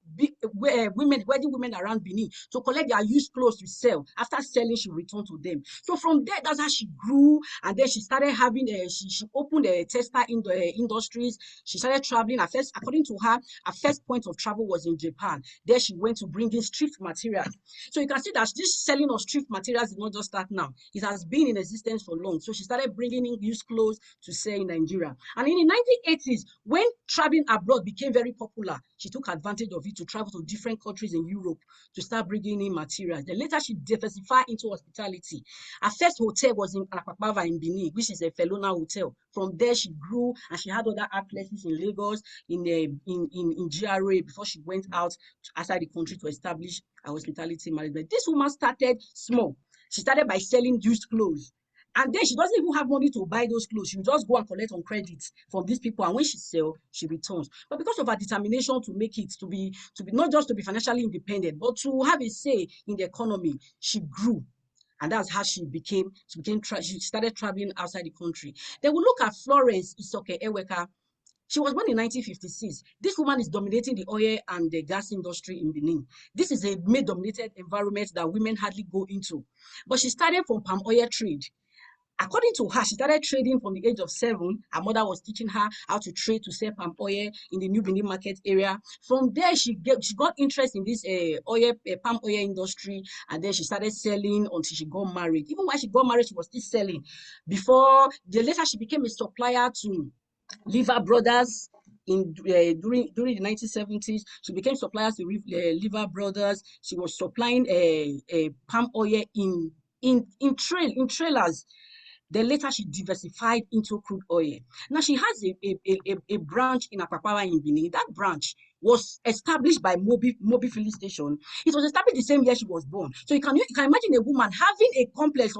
[SPEAKER 6] wedding women around Benin to collect their used clothes to sell. After selling, she returned to them. So from there, that's how she grew. And then she started having, she opened textile industries. She started traveling. At first, according to her, her first point of travel was in Japan. There she went to bring in street materials. So you can see that this selling of street materials did not just start now. It has been in existence for long. So she started bringing in used clothes to sell in Nigeria. And in the 1980s, when traveling abroad became very popular, she took advantage of it to travel to different countries in Europe to start bringing in materials. Then later she diversified into hospitality. Her first hotel was in Akpakpava in Benin, which is a Felona hotel. From there she grew and she had other places in Lagos, in GRA before she went out outside the country to establish a hospitality management. This woman started small. She started by selling used clothes. And then she doesn't even have money to buy those clothes. She will just go and collect on credit from these people. And when she sells, she returns. But because of her determination to make it, to be not just to be financially independent, but to have a say in the economy, she grew. And that's how she started traveling outside the country. Then we look at Florence Isoke Eweka. She was born in 1956. This woman is dominating the oil and the gas industry in Benin. This is a male-dominated environment that women hardly go into. But she started from palm oil trade. According to her, she started trading from the age of 7. Her mother was teaching her how to trade to sell palm oil in the New Benin market area. From there, she got interest in this palm oil industry, and then she started selling until she got married. Even when she got married, she was still selling. Later, she became a supplier to Liver Brothers during the 1970s. She became suppliers to Liver Brothers. She was supplying palm oil in trailers. Then later she diversified into crude oil. Now she has a branch in Akpakpava in Benin. That branch was established by Mobi filling station. It was established the same year she was born. So you can imagine a woman having a complex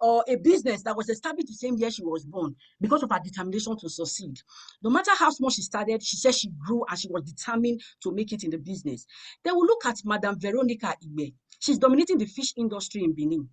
[SPEAKER 6] or a business that was established the same year she was born because of her determination to succeed. No matter how small she started, she said she grew and she was determined to make it in the business. Then we look at Madam Veronica Igbe. She's dominating the fish industry in Benin.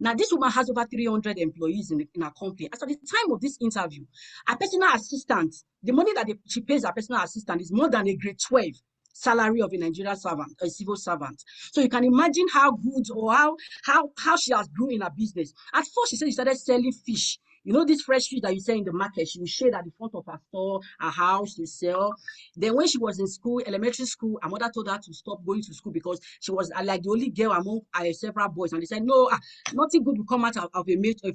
[SPEAKER 6] Now, this woman has over 300 employees in her company. As at the time of this interview, her personal assistant, the money that she pays her personal assistant is more than a grade 12 salary of a Nigerian servant, a civil servant. So you can imagine how good or how she has grown in her business. At first, she said she started selling fish. You know, this fresh fish that you sell in the market, she will shade at the front of her store, her house to sell. Then when she was in school, elementary school, her mother told her to stop going to school because she was like the only girl among several boys. And they said, no, nothing good will come out of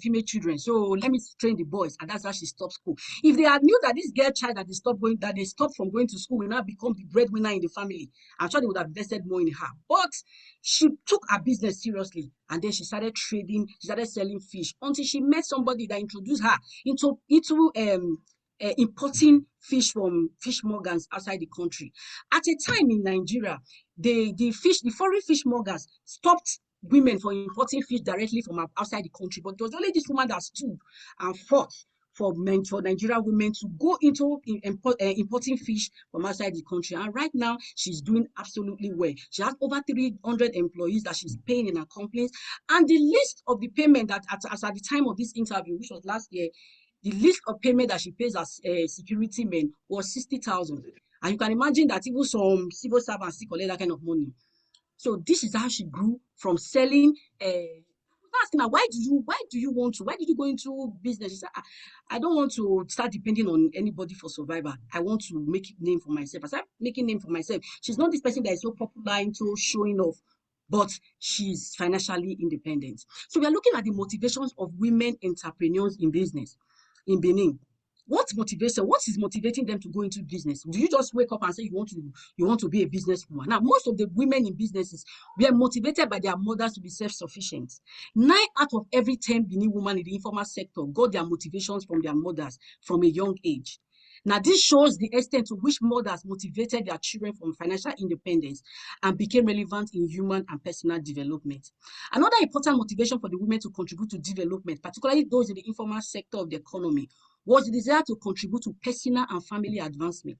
[SPEAKER 6] female children. So let me train the boys. And that's how she stopped school. If they had knew that this girl child that they stopped from going to school will now become the breadwinner in the family, I'm sure they would have invested more in her. But she took her business seriously. And then she started trading, she started selling fish until she met somebody that introduced her into importing fish from fishmongers outside the country. At a time in Nigeria, the foreign fishmongers stopped women from importing fish directly from outside the country, but it was only this woman that stood and fought for Nigerian women to go into importing fish from outside the country. And right now, she's doing absolutely well. She has over 300 employees that she's paying in her companies. And the list of the payment that at the time of this interview, which was last year, the list of payment that she pays as security men was 60,000. And you can imagine that even some civil servants still collect that kind of money. So this is how she grew from selling. Asking her, why did you go into business? She said, I don't want to start depending on anybody for survival. I want to make a name for myself. I started making a name for myself. She's not this person that is so popular into showing off, but she's financially independent. So we are looking at the motivations of women entrepreneurs in business in Benin. What is motivating them to go into business? Do you just wake up and say you want to be a businesswoman? Now, most of the women in businesses were motivated by their mothers to be self-sufficient. 9 out of every 10 Benin women in the informal sector got their motivations from their mothers from a young age. Now, this shows the extent to which mothers motivated their children from financial independence and became relevant in human and personal development. Another important motivation for the women to contribute to development, particularly those in the informal sector of the economy, was the desire to contribute to personal and family advancement.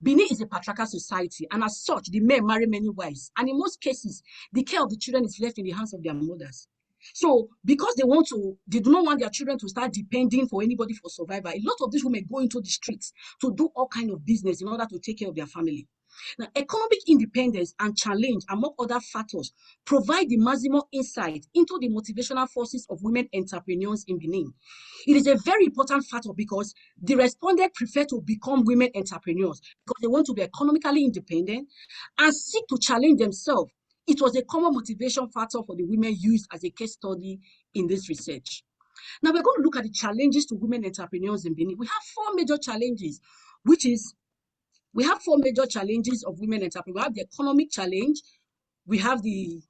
[SPEAKER 6] Benin is a patriarchal society, and as such, the men marry many wives, and in most cases, the care of the children is left in the hands of their mothers. So because they do not want their children to start depending for anybody for survival, a lot of these women go into the streets to do all kind of business in order to take care of their family. Now, economic independence and challenge, among other factors, provide the maximum insight into the motivational forces of women entrepreneurs in Benin. It is a very important factor because the respondents prefer to become women entrepreneurs because they want to be economically independent and seek to challenge themselves. It was a common motivation factor for the women used as a case study in this research. Now we're going to look at the challenges to women entrepreneurs in Benin. We have four major challenges, we have four major challenges of women entrepreneurs. We have the economic challenge, we have the,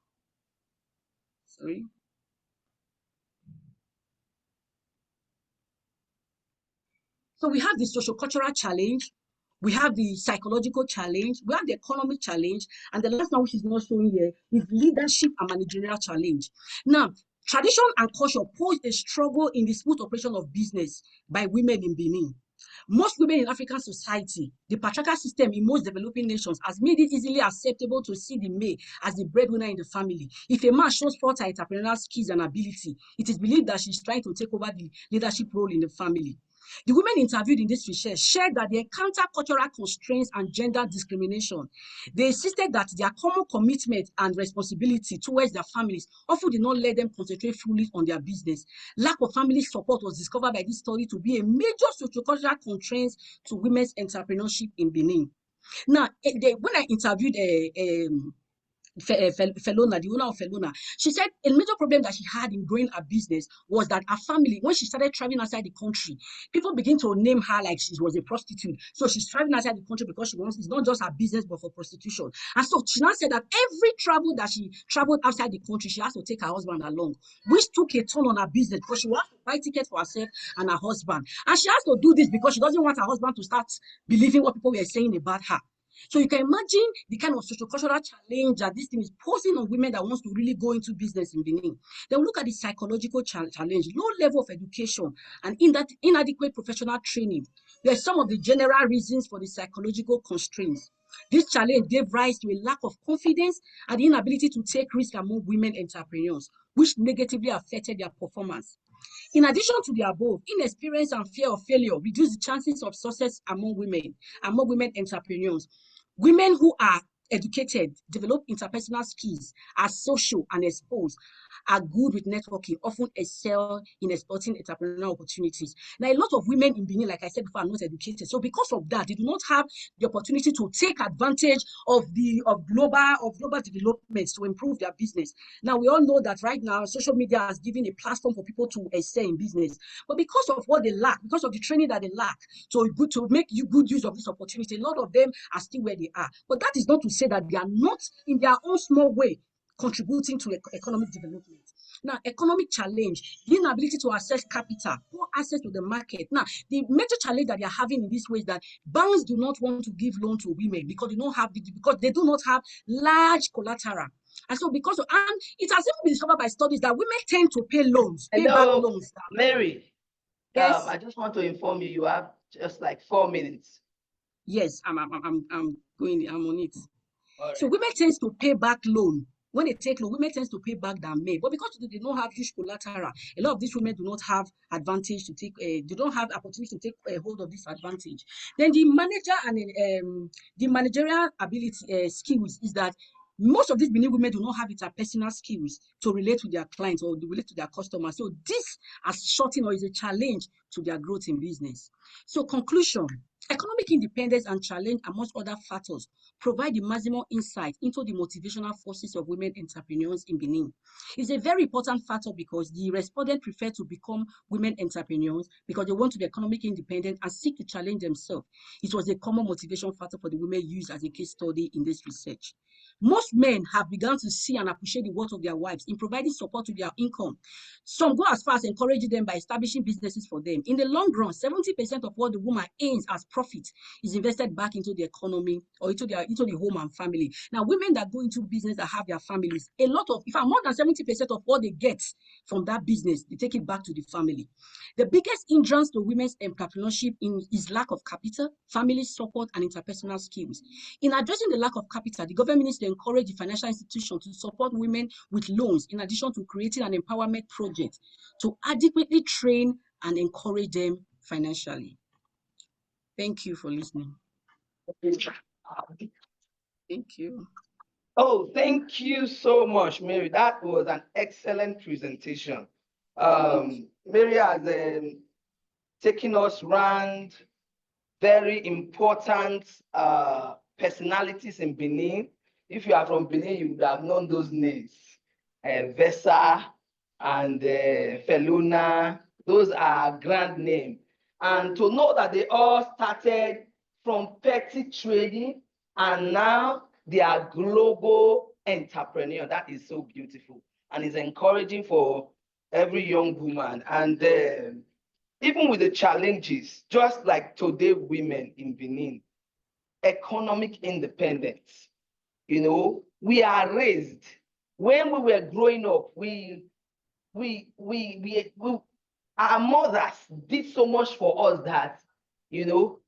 [SPEAKER 6] So we have the socio-cultural challenge, we have the psychological challenge, we have the economic challenge, and the last one, which is not shown here, is leadership and managerial challenge. Now, tradition and culture pose a struggle in the smooth operation of business by women in Benin. Most women in African society, the patriarchal system in most developing nations has made it easily acceptable to see the male as the breadwinner in the family. If a man shows forth her entrepreneurial skills and ability, it is believed that she's trying to take over the leadership role in the family. The women interviewed in this research shared that they encounter cultural constraints and gender discrimination. They insisted that their common commitment and responsibility towards their families often did not let them concentrate fully on their business. Lack of family support was discovered by this study to be a major sociocultural constraint to women's entrepreneurship in Benin. Now, when I interviewed Felona, the owner of Felona, she said a major problem that she had in growing her business was that her family, when she started traveling outside the country, people begin to name her like she was a prostitute. So she's traveling outside the country because she wants, it's not just her business, but for prostitution. And so she now said that every travel that she traveled outside the country, she has to take her husband along, which took a toll on her business because she wants to buy tickets for herself and her husband. And she has to do this because she doesn't want her husband to start believing what people were saying about her. So you can imagine the kind of social-cultural challenge that this thing is posing on women that wants to really go into business in Benin. Then we look at the psychological challenge, low level of education and inadequate professional training. There are some of the general reasons for the psychological constraints. This challenge gave rise to a lack of confidence and the inability to take risks among women entrepreneurs, which negatively affected their performance. In addition to the above, inexperience and fear of failure reduce the chances of success among women entrepreneurs. Women who are educated, develop interpersonal skills, are social and exposed, are good with networking, often excel in exploiting entrepreneurial opportunities. Now, a lot of women in Benin, like I said before, are not educated. So because of that, they do not have the opportunity to take advantage of global developments to improve their business. Now, we all know that right now, social media has given a platform for people to excel in business. But because of what they lack, because of the training that they lack, to make good use of this opportunity, a lot of them are still where they are. But that is not to say that they are not, in their own small way, contributing to economic development. Now, economic challenge, the inability to access capital, poor access to the market. Now, the major challenge that they are having in this way is that banks do not want to give loan to women because they do not have large collateral. And so and it has even been discovered by studies that women tend to pay loans, pay back loans.
[SPEAKER 2] Mary,
[SPEAKER 6] yes.
[SPEAKER 2] I just want to inform you have just like 4 minutes.
[SPEAKER 6] Yes, I'm on it. Right. So women tend to pay back loan. When they take loan, women tend to pay back than men. But because they don't have huge collateral, a lot of these women do not have advantage to take. They don't have opportunity to take hold of this advantage. Then the manager and the managerial ability skills is that most of these Benin women do not have interpersonal skills to relate to their clients or to relate to their customers. So this has shortened or is a challenge to their growth in business. So conclusion. Economic independence and challenge, amongst other factors, provide the maximum insight into the motivational forces of women entrepreneurs in Benin. It's a very important factor because the respondents prefer to become women entrepreneurs because they want to be economically independent and seek to challenge themselves. It was a common motivation factor for the women used as a case study in this research. Most men have begun to see and appreciate the worth of their wives in providing support to their income. Some go as far as encouraging them by establishing businesses for them. In the long run, 70% of what the woman earns as profit profit is invested back into the economy or into the home and family. Now, women that go into business that have their families, a lot of, in fact, more than 70% of what they get from that business, they take it back to the family. The biggest hindrance to women's entrepreneurship is lack of capital, family support, and interpersonal skills. In addressing the lack of capital, the government needs to encourage the financial institution to support women with loans, in addition to creating an empowerment project to adequately train and encourage them financially. Thank you for listening. Thank you.
[SPEAKER 2] Oh, thank you so much, Mary. That was an excellent presentation. Mary has taken us around very important personalities in Benin. If you are from Benin, you would have known those names. Vesa and Feluna, those are grand names. And to know that they all started from petty trading and now they are global entrepreneur. That is so beautiful and is encouraging for every young woman. And even with the challenges, just like today women in Benin, economic independence, you know, we are raised. When we were growing up, our mothers did so much for us that, you know,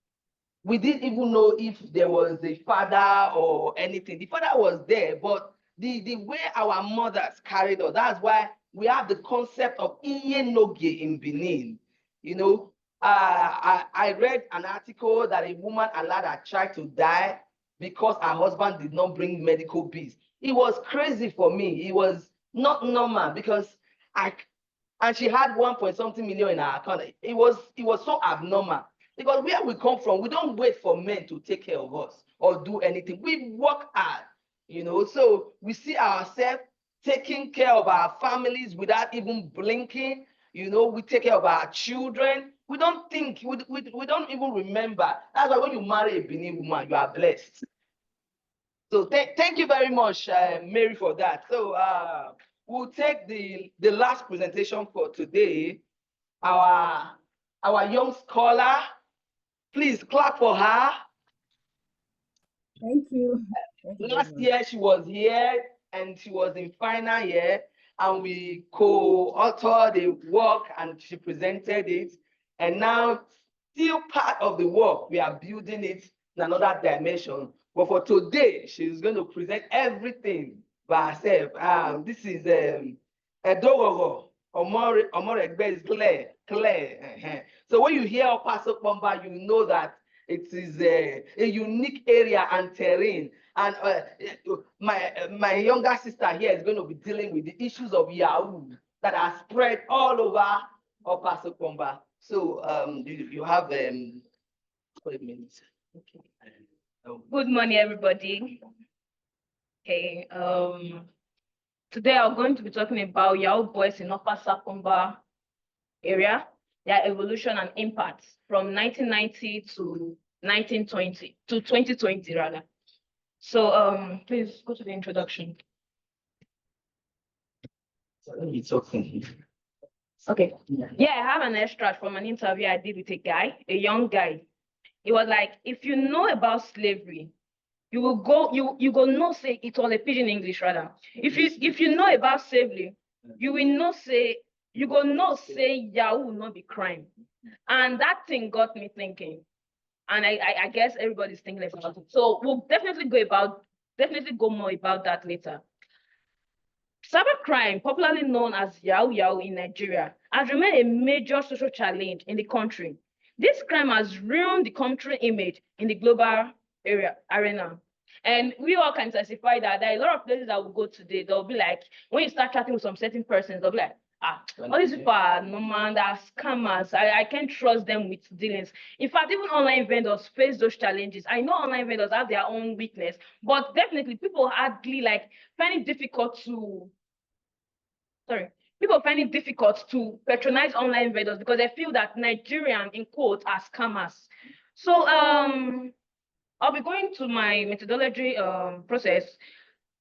[SPEAKER 2] we didn't even know if there was a father or anything. The father was there, but the way our mothers carried us, that's why we have the concept of Iye Noge in Benin. You know, I read an article that a woman allowed her child to die because her husband did not bring medical bills. It was crazy for me. It was not normal because and she had 1.something million in her account. It was so abnormal. Because where we come from, we don't wait for men to take care of us or do anything. We work hard, you know. So we see ourselves taking care of our families without even blinking. You know, we take care of our children. We don't think, we don't even remember. That's why when you marry a Benin woman, you are blessed. So thank you very much, Mary, for that. So we'll take the last presentation for today. Our young scholar. Please clap for her.
[SPEAKER 6] Thank you.
[SPEAKER 2] Last year she was here and she was in final year and we co-authored the work and she presented it. And now still part of the work, we are building it in another dimension. But for today, she's going to present everything by herself. This is Edororo. Omoregbe is clear. So when you hear Paso Pomba, you know that it is a unique area and terrain. And my younger sister here is going to be dealing with the issues of Yahoo that are spread all over Paso Pomba. So you have 20 minutes. Okay.
[SPEAKER 1] Good morning, everybody. Okay. Today I'm going to be talking about Yahoo boys in Upper Sakomba area, their evolution and impact from 1990 to 1920 to 2020 rather. So please go to the introduction.
[SPEAKER 2] It's okay.
[SPEAKER 1] Okay. Yeah, I have an extract from an interview I did with a young guy. It was like, if you know about slavery, you will go, you go know say it was a pidgin English rather. If you know about slavery, you will know say you go know say Yahoo will not be crime. And that thing got me thinking. And I guess everybody's thinking about it. So we'll definitely go more about that later. Cybercrime, popularly known as Yahoo in Nigeria, has remained a major social challenge in the country. This crime has ruined the country image in the global arena. And we all can testify that there are a lot of places that we go today, they'll be like, when you start chatting with some certain persons, they'll be like, all these people are normal, they're scammers. I can't trust them with dealings. In fact, even online vendors face those challenges. I know online vendors have their own weakness, but definitely people hardly find it difficult to patronize online vendors because they feel that Nigerian, in quotes, are scammers. So I'll be going to my methodology process.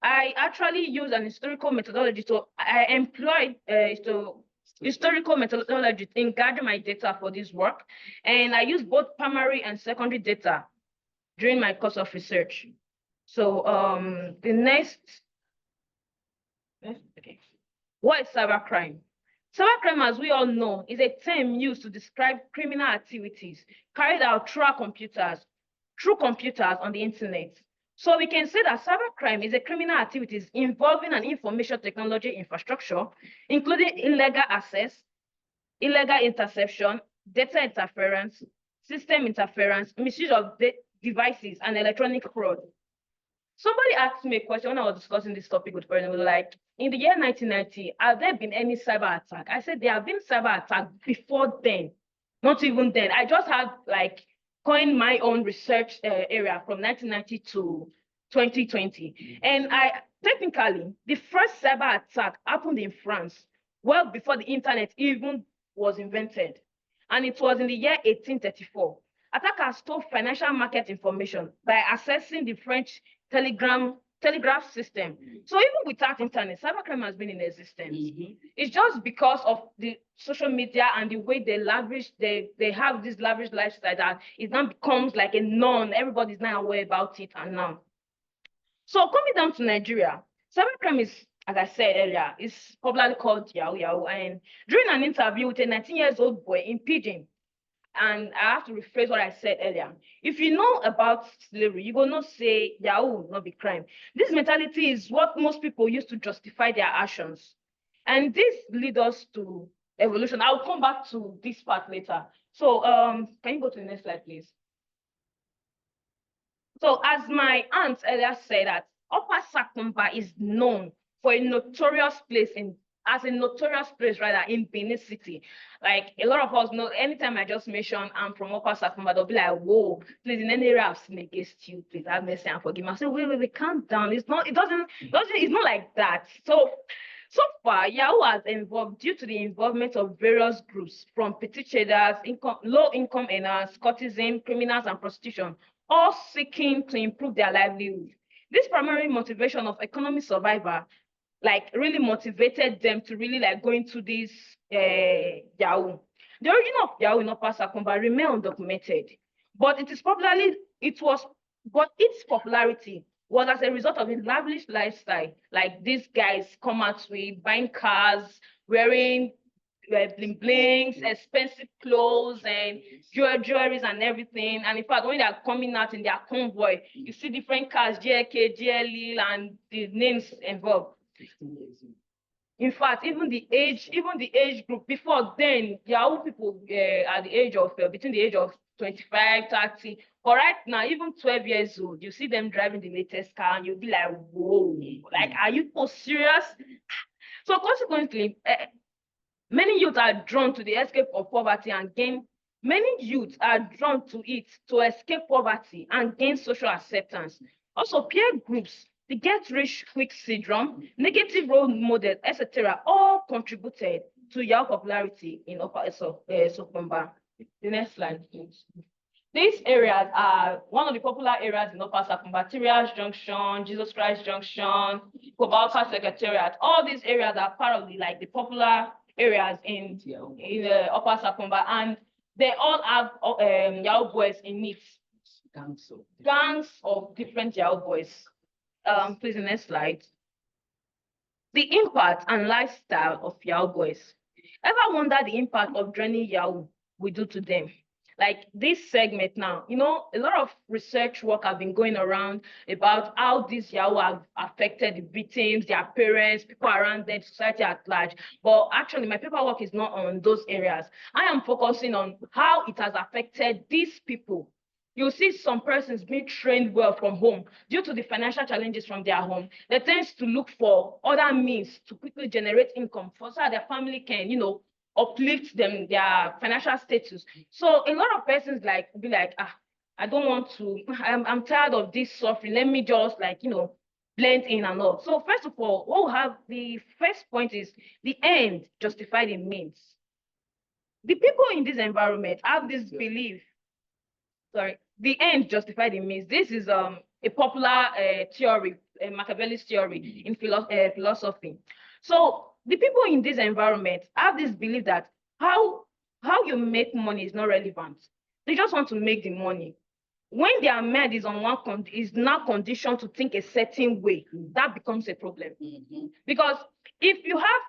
[SPEAKER 1] I actually use an historical methodology. So I employed historical methodology in gathering my data for this work. And I use both primary and secondary data during my course of research. So the next, okay. What is cybercrime? Cybercrime, as we all know, is a term used to describe criminal activities carried out through computers on the internet. So we can say that cybercrime is a criminal activities involving an information technology infrastructure, including illegal access, illegal interception, data interference, system interference, misuse of devices, and electronic fraud. Somebody asked me a question when I was discussing this topic with friends. Like, in the year 1990, have there been any cyber attack? I said there have been cyber attack before then, not even then. I just have like coined my own research area from 1990 to 2020. And technically, the first cyber attack happened in France, well before the internet even was invented. And it was in the year 1834. Attackers stole financial market information by accessing the French telegraph system. So even without internet, cybercrime has been in existence. It's just because of the social media and the way they have this lavish lifestyle that it now becomes like a norm. Everybody's now aware about it and now. So coming down to Nigeria, cybercrime is, as I said earlier, is popularly called Yahoo Yahoo. And during an interview with a 19-year-old boy in Pidgin, and I have to rephrase what I said earlier. If you know about slavery, you will not say Yahoo not be crime. This mentality is what most people use to justify their actions. And this leads us to evolution. I'll come back to this part later. So can you go to the next slide, please? So as my aunt earlier said, that Upper Sakumba is known for a notorious place in Benin City. Like a lot of us know, anytime I just mention I'm from Upper Sakumba, they'll be like, whoa, please, in any area I've sinned against you, please have mercy and forgive me. I say, wait, calm down. It's not like that. So far, Yahoo has evolved due to the involvement of various groups from petty traders, low-income earners, courtesans, criminals, and prostitution, all seeking to improve their livelihood. This primary motivation of economic survival like really motivated them to really like go into this Yahoo. The origin of Yahoo in Upper Sakumba remain undocumented, but its popularity was as a result of a lavish lifestyle. Like these guys come out with buying cars, wearing bling blings, expensive clothes and jewelries and everything. And in fact, when they are coming out in their convoy, you see different cars, JK, GLE, and the names involved. In fact, even the age group before then, Yahoo people at the age of between the age of 25, 30. But right now, even 12 years old, you see them driving the latest car, and you'll be like, whoa, like, are you so serious? So consequently, many youths are drawn to the escape of poverty and gain. Many youths are drawn to it to escape poverty and gain social acceptance. Also, peer groups, the get-rich-quick syndrome, negative role models, etc., all contributed to Yahoo popularity in Upper Sakumba. The next slide, please. These areas are one of the popular areas in Upper Sakumba: Tyrias Junction, Jesus Christ Junction, Kobalka Secretariat. All these areas are part of the popular areas in Upper Sakumba, and they all have Yahoo boys in it. Gangs of different Yahoo boys. Please, the next slide. The impact and lifestyle of Yahoo boys. Ever wonder the impact of draining Yahoo we do to them? Like this segment now, a lot of research work have been going around about how these Yahoo have affected the victims, their parents, people around them, society at large. But actually, my paperwork is not on those areas. I am focusing on how it has affected these people. You'll see some persons being trained well from home due to the financial challenges from their home. They tend to look for other means to quickly generate income so that their family can, uplift them, their financial status. So a lot of persons be like, I don't want to, I'm tired of this suffering. Let me just blend in and all. So first of all, what we have, the first point is the end justify the means. The people in this environment have this belief. The end justify the means. This is a popular theory, a Machiavelli's theory in philosophy. So the people in this environment have this belief that how you make money is not relevant. They just want to make the money. When their mind is on is now conditioned to think a certain way, that becomes a problem. Because if you have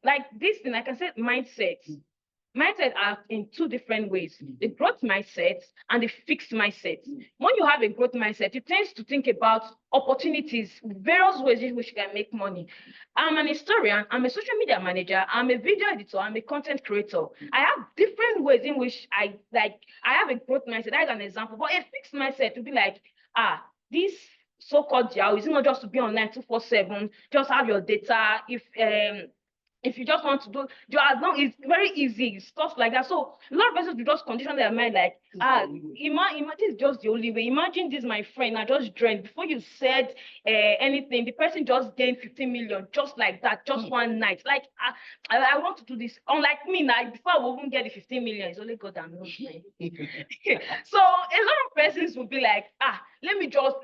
[SPEAKER 1] like this thing, like I said, mindset are in two different ways: the growth mindset and the fixed mindset. When you have a growth mindset, you tend to think about opportunities, various ways in which you can make money. I'm an historian, I'm a social media manager, I'm a video editor, I'm a content creator. I have different ways in which I have a growth mindset. That is an example. But a fixed mindset would be like, this so-called Yahoo is not just to be online 247, just have your data. If you just want to do, it's very easy, stuff like that. So a lot of persons will just condition their mind like, imagine it's just the only way. Imagine this, my friend, I just joined. Before you said anything, the person just gained 15 million just like that, just one night. Like, I want to do this. Unlike me now, before I will even get the 15 million, it's only God that knows. So a lot of persons will be like, let me just,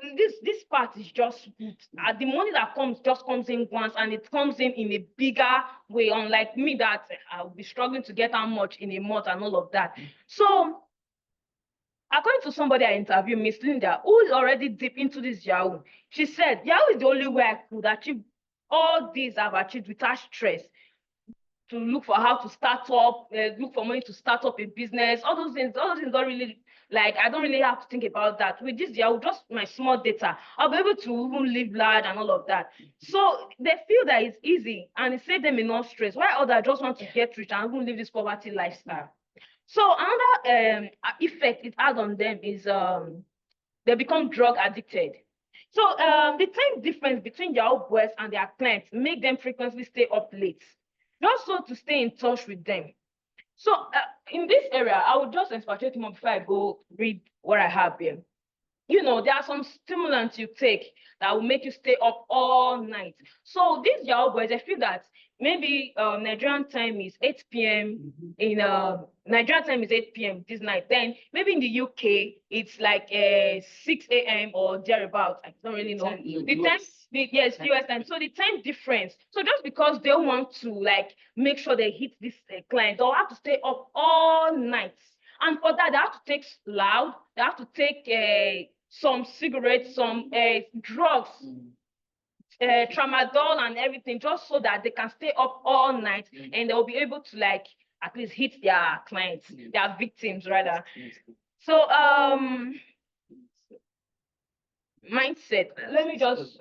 [SPEAKER 1] this part is just good. The money that comes in once, and it comes in a bigger way, unlike me that I'll be struggling to get how much in a month and all of that. So according to somebody I interviewed, Miss Linda, who is already deep into this Yahoo, she said, Yahoo is the only way I could achieve all these I've achieved without stress. To look for how to start up, look for money to start up a business, all those things don't really, like, I don't really have to think about that. With this Yahoo, just my small data, I'll be able to even live large and all of that. So they feel that it's easy and it saves them enough stress, while others just want to get rich and even live this poverty lifestyle. So another effect it has on them is they become drug addicted. So the time difference between Yahoo boys and their clients make them frequently stay up late, just so to stay in touch with them. So in this area, I will just expatiate more before I go read what I have here. There are some stimulants you take that will make you stay up all night. So these Yahoo boys, I feel that maybe Nigerian time is 8 p.m. in Nigerian time is 8 p.m. this night. Then maybe in the UK it's like 6 a.m. or thereabout. I don't really know. The time, yes, US time. So the time difference. So just because they want to like make sure they hit this client, they'll have to stay up all night. And for that, they have to take loud. They have to take some cigarettes, some drugs, tramadol and everything, just so that they can stay up all night and they'll be able to like at least hit their clients, their victims rather. So mindset. Let me just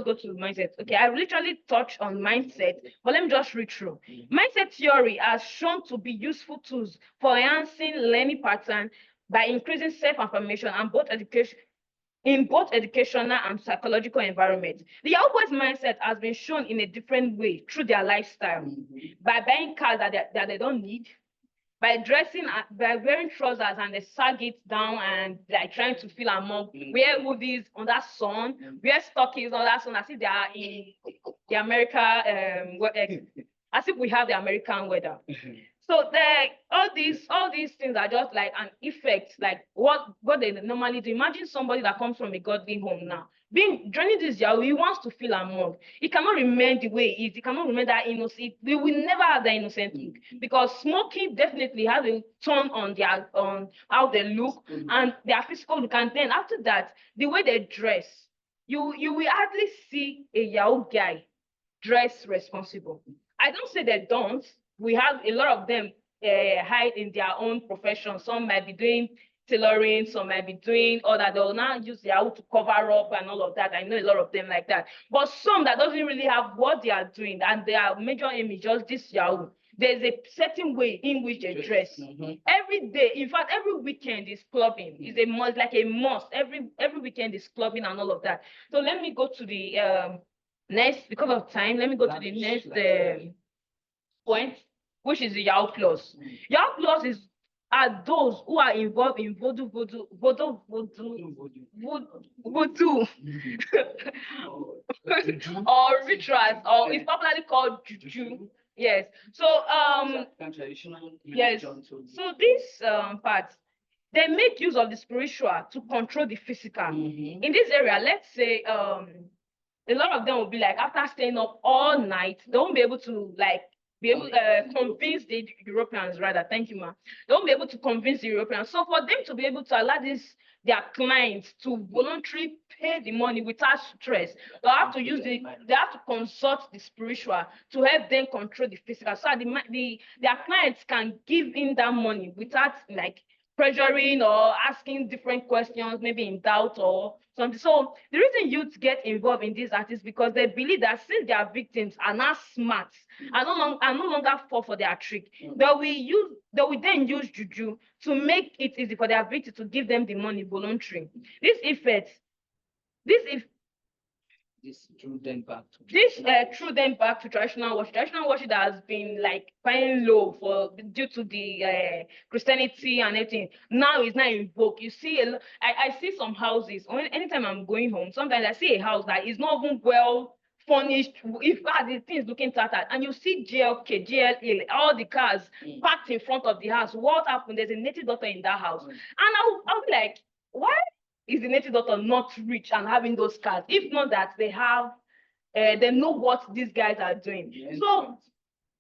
[SPEAKER 1] go to mindset. Okay, I literally touched on mindset, but let me just read through. Mindset theory has shown to be useful tools for enhancing learning pattern by increasing self-affirmation and both educational and psychological environment. The Yahoo boys mindset has been shown in a different way through their lifestyle, by buying cars that they don't need, by wearing trousers and they sag it down and like trying to feel among, wear hoodies on that sun, wear stockings on that sun, as if they are in the America, as if we have the American weather. So all these things are just like an effect, like what they normally do. Imagine somebody that comes from a godly home now, joining this Yahoo, he wants to feel among. He cannot remain the way he is. He cannot remain that innocent. We will never have that innocent look, because smoking definitely has a turn on how they look and their physical look. And then after that, the way they dress, you will hardly see a Yahoo guy dress responsible. I don't say they don't. We have a lot of them hide in their own profession. Some might be doing tailoring, some might be doing other. They'll now use Yahoo to cover up and all of that. I know a lot of them like that. But some that doesn't really have what they are doing, and their major aim is just this Yahoo. There's a certain way in which they dress. Every day, in fact, every weekend is clubbing. It's a must, like a must. Every weekend is clubbing and all of that. So let me go to the next, because of time, let me go to the next point, which is the Yahoo Plus. Yahoo Plus are those who are involved in voodoo or rituals, or it's popularly called juju. Yes. So yes. So this part, they make use of the spiritual to control the physical. In this area, let's say a lot of them will be like, after staying up all night, they won't be able to like be able convince the Europeans, rather. Thank you, ma. They won't be able to convince the Europeans. So for them to be able to allow their clients to voluntarily pay the money without stress, they have to they have to consult the spiritual to help them control the physical, so their clients can give in that money without like pressuring or asking different questions, maybe in doubt or something. So the reason youth get involved in these acts is because they believe that since their victims are not smart and no longer fall for their trick, they will then use juju to make it easy for their victims to give them the money voluntarily. This effect, this if
[SPEAKER 2] This drew them back to
[SPEAKER 1] this threw them back to traditional worship. Traditional worship that has been like flying low for due to the Christianity and everything. Now it's not in vogue. You see, I see some houses. Anytime I'm going home, sometimes I see a house that is not even well furnished. If the things looking tattered, and you see GLK, GLA, all the cars parked in front of the house. What happened? There's a native doctor in that house, and I'll be like, why is the native doctor not rich and having those cars? If not that they have, they know what these guys are doing. So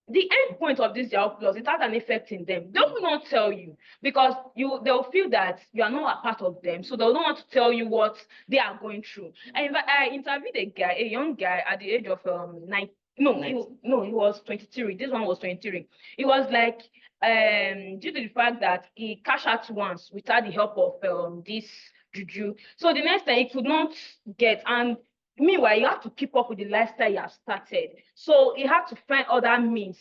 [SPEAKER 1] the end point of this Yahoo Plus, it has an effect in them. They will not tell you because they'll feel that you are not a part of them. So they don't want to tell you what they are going through. And I interviewed a young guy at the age of 9. No, he was 23. This one was 23. It was like due to the fact that he cashed out once without the help of this juju. So the next time he could not get, and meanwhile, you have to keep up with the lifestyle you have started. So you have to find other means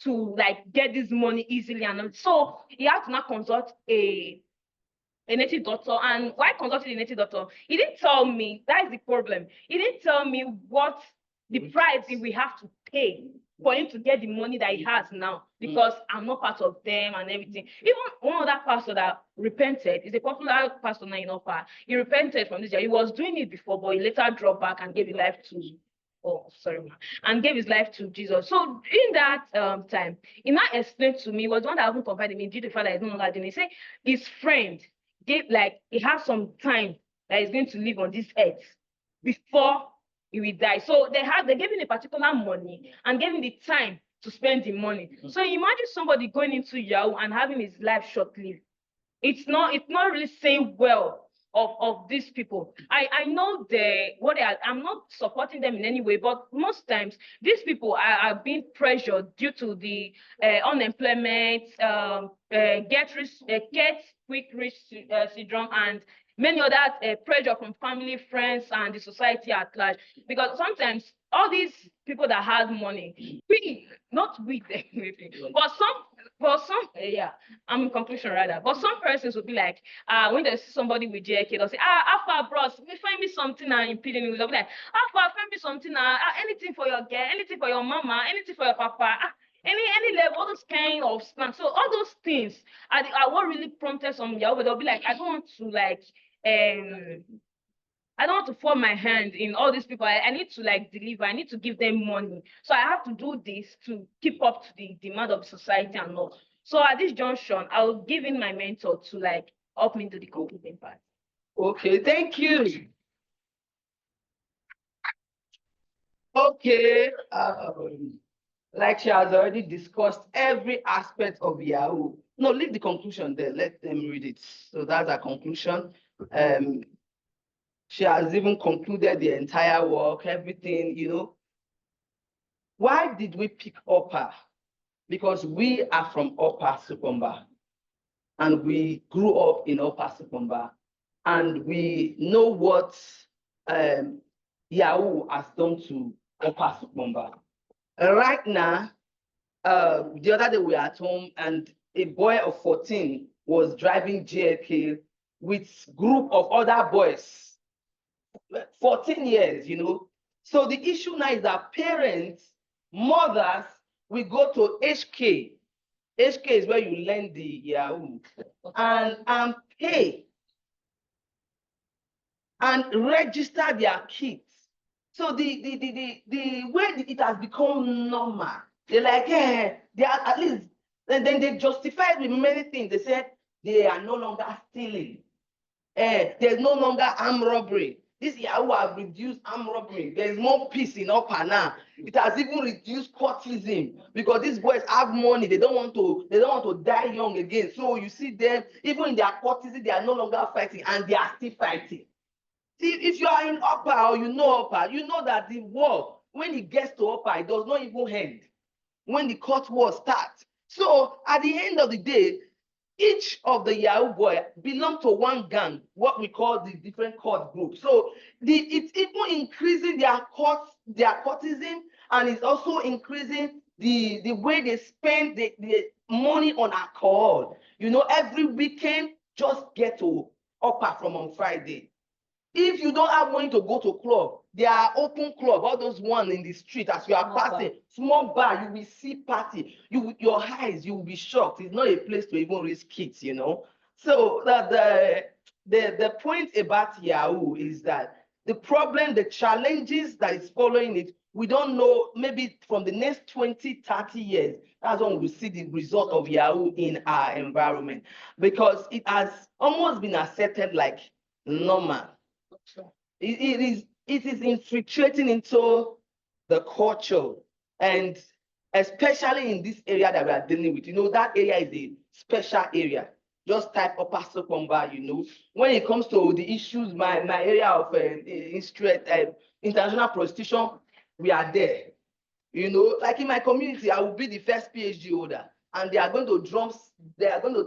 [SPEAKER 1] to like get this money easily. And so you have to now consult a native doctor. And why consulting a native doctor? He didn't tell me, that is the problem. He didn't tell me what the price we have to pay for him to get the money that he has now, because I'm not part of them and everything. Even one other pastor that repented is a popular pastor now in Opa. He repented from this year. He was doing it before, but he later dropped back and gave his life to and gave his life to Jesus. So in that time, he now explained to me, was the one that haven't confided in me due to the fact that he's no longer doing it. He said his friend gave, like, he has some time that he's going to live on this earth before he will die. So they gave him a particular money and gave him the time to spend the money. So imagine somebody going into Yahoo and having his life short-lived. It's not really saying well of these people. I know I'm not supporting them in any way, but most times these people are being pressured due to the unemployment, get quick rich syndrome, and many other pressure from family, friends, and the society at large. Because sometimes all these people that have money, but I'm in conclusion rather. But some persons will be like, when they see somebody with JK, they'll say, Alpha bros, find me something impeding me. They'll be like, Alpha, find me something, anything for your girl, anything for your mama, anything for your papa. Any level, all those kind of snacks. So all those things are what really prompted some Yahoo, but they'll be like, I don't want to fall my hand in all these people. I need to like deliver. I need to give them money. So I have to do this to keep up to the demand of society and all. So at this junction, I'll give in my mentor to like help me to the concluding part.
[SPEAKER 2] Okay, thank you. Okay, like she has already discussed every aspect of Yahoo. No, leave the conclusion there. Let them read it. So that's our conclusion. She has even concluded the entire work, everything, you know. Why did we pick Upper? Because we are from Upper Sukumba, and we grew up in Upper Sukumba, and we know what Yahoo has done to Upper Sukumba. Right now, the other day we were at home, and a boy of 14 was driving JLK with group of other boys. 14 years, you know. So the issue now is that parents, mothers, we go to HK. HK is where you learn the Yahoo and pay and register their kids. So the way it has become normal, they're like, they are at least, then they justify it with many things. They said they are no longer stealing. There's no longer armed robbery. This Yahoo have reduced armed robbery. There is more peace in Upper now. It has even reduced courtism because these boys have money. They don't want to die young again. So you see them, even in their courtism, they are no longer fighting and they are still fighting. See, if you are in Upper or you know that the war, when it gets to Upper, it does not even end. When the court war starts. So at the end of the day, each of the Yahoo boy belong to one gang, what we call the different court groups. So it's even increasing their courtism, and it's also increasing the way they spend the money on alcohol. You know, every weekend, just get to Upper from on Friday. If you don't have money to go to club, there are open club, all those one in the street as you are passing, small bar, you will see party. Your eyes, you will be shocked. It's not a place to even risk kids, you know. So the point about Yahoo is that the problem, the challenges that is following it, we don't know, maybe from the next 20, 30 years, that's when we see the result of Yahoo in our environment, because it has almost been accepted like normal. It is infiltrating into the culture, and especially in this area that we are dealing with. You know, that area is a special area. Just type Upper Sokomba, you know. When it comes to the issues, my area of international prostitution, we are there. You know, like in my community, I will be the first PhD holder, and they are going to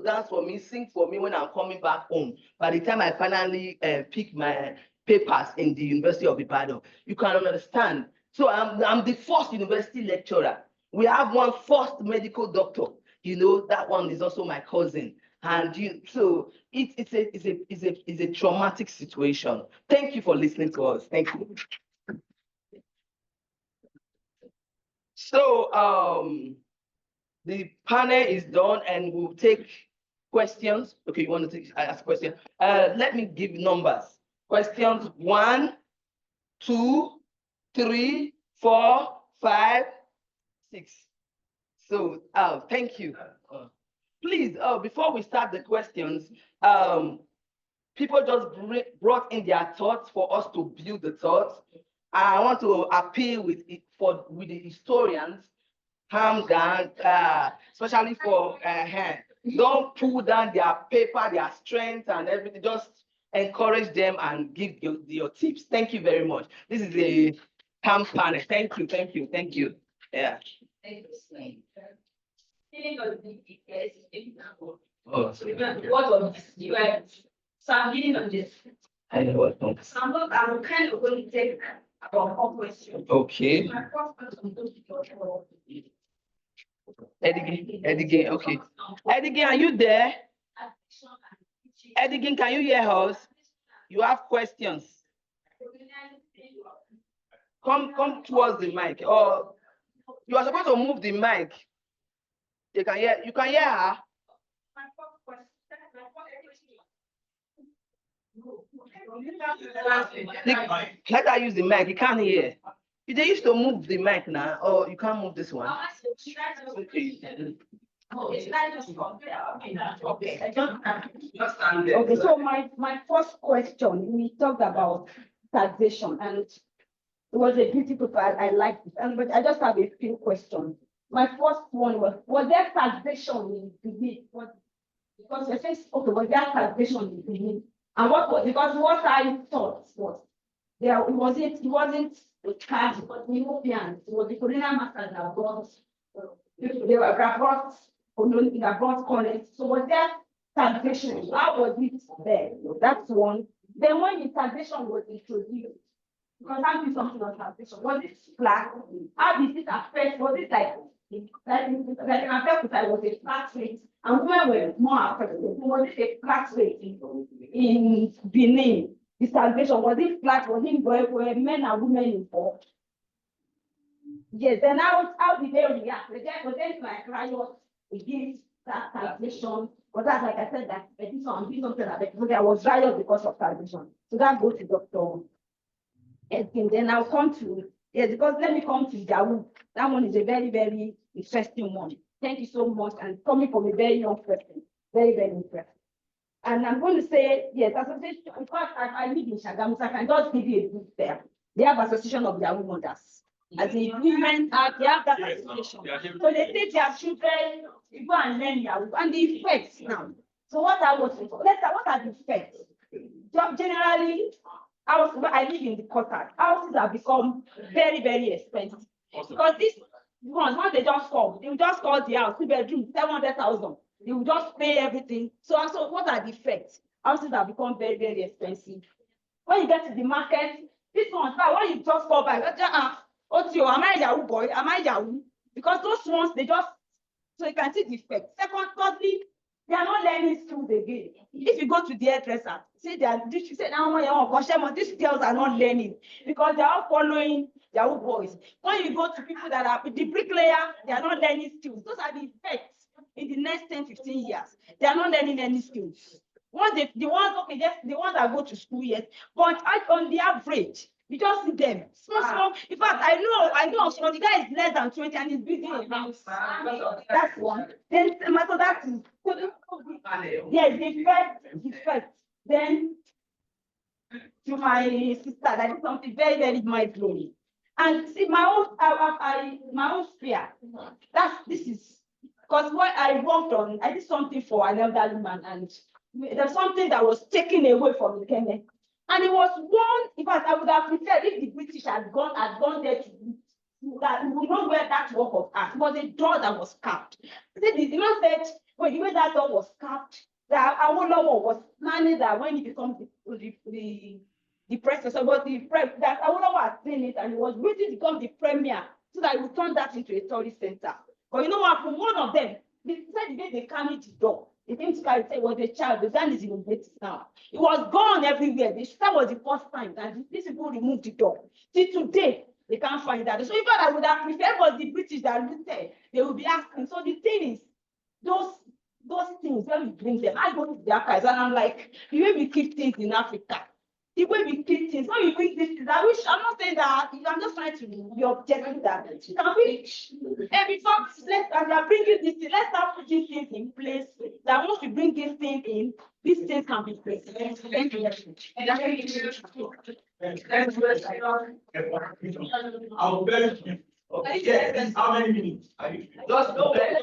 [SPEAKER 2] dance for me, sing for me when I'm coming back home. By the time I finally pick my papers in the University of Ibadan, you can understand. So I'm the first university lecturer. We have one first medical doctor. You know, that one is also my cousin. And so it's a traumatic situation. Thank you for listening to us. Thank you. So the panel is done and we'll take questions. Okay, you want to ask questions? Let me give numbers. Questions 1, 2, 3, 4, 5, 6. So thank you. Please, before we start the questions, people just brought in their thoughts for us to build the thoughts. I want to appeal with the historians, calm down, especially for don't pull down their paper, their strength and everything. Just encourage them and give your tips. Thank you very much. This is a calm panel. Thank you, thank you, thank you. Yeah. Oh,
[SPEAKER 1] What of this? You are submitting on this.
[SPEAKER 2] I know what.
[SPEAKER 1] I'm kind of going to take about 4 questions.
[SPEAKER 2] Okay.
[SPEAKER 1] My first question goes to
[SPEAKER 2] Edigan, okay. Edigan, are you there? Edigan, can you hear us? You have questions. Come towards the mic. Or you are supposed to move the mic. You can hear her. Let her use the mic. You can't hear. They used to move the mic now, or you can't move this one. Okay.
[SPEAKER 7] Okay, so my first question, we talked about taxation, and it was a beautiful part. I liked it, but I just have a few questions. My first one was there taxation in Benin? Because you said, okay, was there taxation in Benin? And what was, because what I thought was it wasn't a tax, it was the Europeans, it was the colonial masters that brought, they brought colonies. So was there taxation? How was it there? That's one. Then when the taxation was introduced, because I'm doing something on taxation, was it flat? How did it affect? Was it like in affect if I was a flat rate? And women were more affected. Was it a flat rate in Benin? The taxation, was it flat? Were men and women involved? Yes, then how did they react? Was there like riots against that taxation? But that's like I said, that this one, there was riot because of taxation. So that goes to Dr. Edkin. Then I'll come to, yes, because let me come to Yahoo. That one is a very, very interesting one. Thank you so much. And coming from a very young person, very, very interesting. And I'm going to say, yes, association, in fact, I live in Shagamu, so I can just give you a book there. They have association of Yahoo mothers. As the women have, they have that association. So they take their children, you go and learn Yahoo, and the effects now. So what are what are the effects? Generally, I live in the quarter. Houses have become very, very expensive. Because this once they just come, they will just call the house, 2 bedroom, 700,000. They will just pay everything. So what are the effects? Houses have become very, very expensive. When you get to the market, this one, when you just call by, am I Yahoo boy? Am I Yahoo? Because those ones, they just, so you can see the effect. Second, thirdly, they are not learning skills again. If you go to the hairdresser, say now these girls are not learning because they are following Yahoo boys. When you go to people that are the bricklayer, they are not learning skills. Those are the effects in the next 10, 15 years. They are not learning any skills. Once the ones, okay, yes, the ones that go to school, yes, but on the average, you just see them. Small. In fact, I know so the guy is less than 20 and he's building a house. That's one. Then so that is yes, the effect. Then to my sister, that is something very, very mind blowing. And see my own sphere. This is because what I worked on, I did something for an elderly man, and there's something that was taken away from the Kenya. And it was one, in fact, I would have preferred if the British had gone there to that we would know where that work of art. It was a door that was capped. The man said, well, the way that door was capped, that Awolowo was planning that when he becomes the president, that Awolowo had seen it and he was waiting to become the premier so that he would turn that into a tourist center. But you know what? From one of them, they said the day they carried the door, they came to carry it was a child. The gun is in the now. It was gone everywhere. That was the first time that these people removed the door. Till today, they can't find that. So if I would have preferred was the British that looted, they would be asking. So the thing is, those things, when we bring them, I go to the archives and I'm like, the way we keep things in Africa, the way we keep things, when we bring this, I wish, I'm not saying that, I'm just trying to be objective that, can we, every time, as we are bringing this thing, let's start putting things in place, that once we bring this thing in, these things can be placed. Thank you.
[SPEAKER 2] I'll bet you. Okay, yes, how many minutes? Just go there.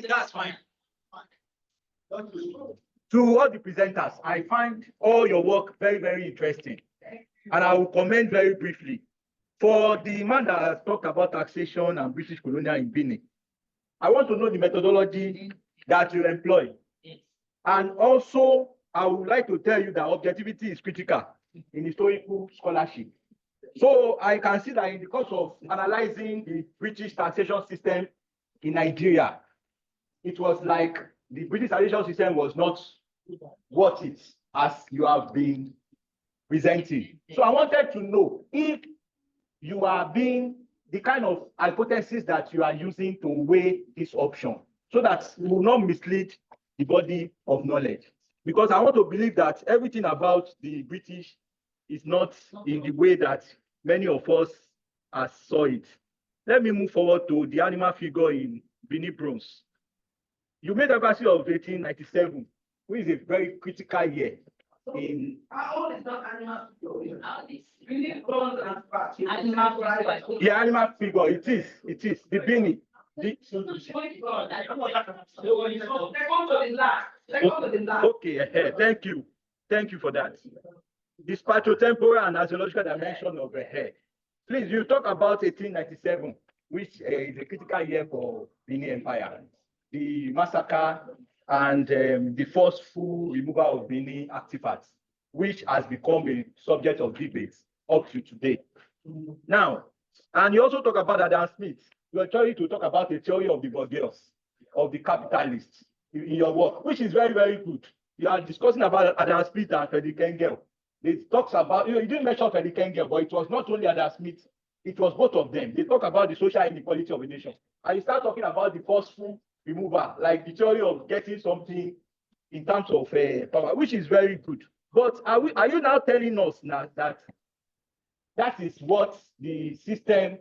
[SPEAKER 2] That's fine. To all the presenters, I find all your work very, very interesting. And I will comment very briefly. For the man that has talked about taxation and British colonial in Benin, I want to know the methodology that you employ. And also, I would like to tell you that objectivity is critical in historical scholarship. So I can see that in the course of analyzing the British taxation system in Nigeria, it was like the British taxation system was not what it as you have been presenting. So I wanted to know if you are being the kind of hypothesis that you are using to weigh this option so that you will not mislead the body of knowledge. Because I want to believe that everything about the British is not in the way that many of us saw it. Let me move forward to the animal figure in Benin bronze. You made a version of 1897, which is a very critical year. The animal figure, it is the Benin. Okay, thank you for that. The spatiotemporal and axiological dimension of the hair. Please, you talk about 1897, which is a critical year for Benin Empire. The massacre and the forceful removal of Benin artifacts, which has become a subject of debate up to today. Now, and you also talk about Adam Smith. You are trying to talk about the theory of the bourgeois, of the capitalists in your work, which is very, very good. You are discussing about Adam Smith and Frederick Engel. It talks about, you didn't mention Frederick Engel, but it was not only Adam Smith, it was both of them. They talk about the social inequality of a nation. And you start talking about the forceful removal, like the theory of getting something in terms of power, which is very good. But are you now telling us now that that is what the system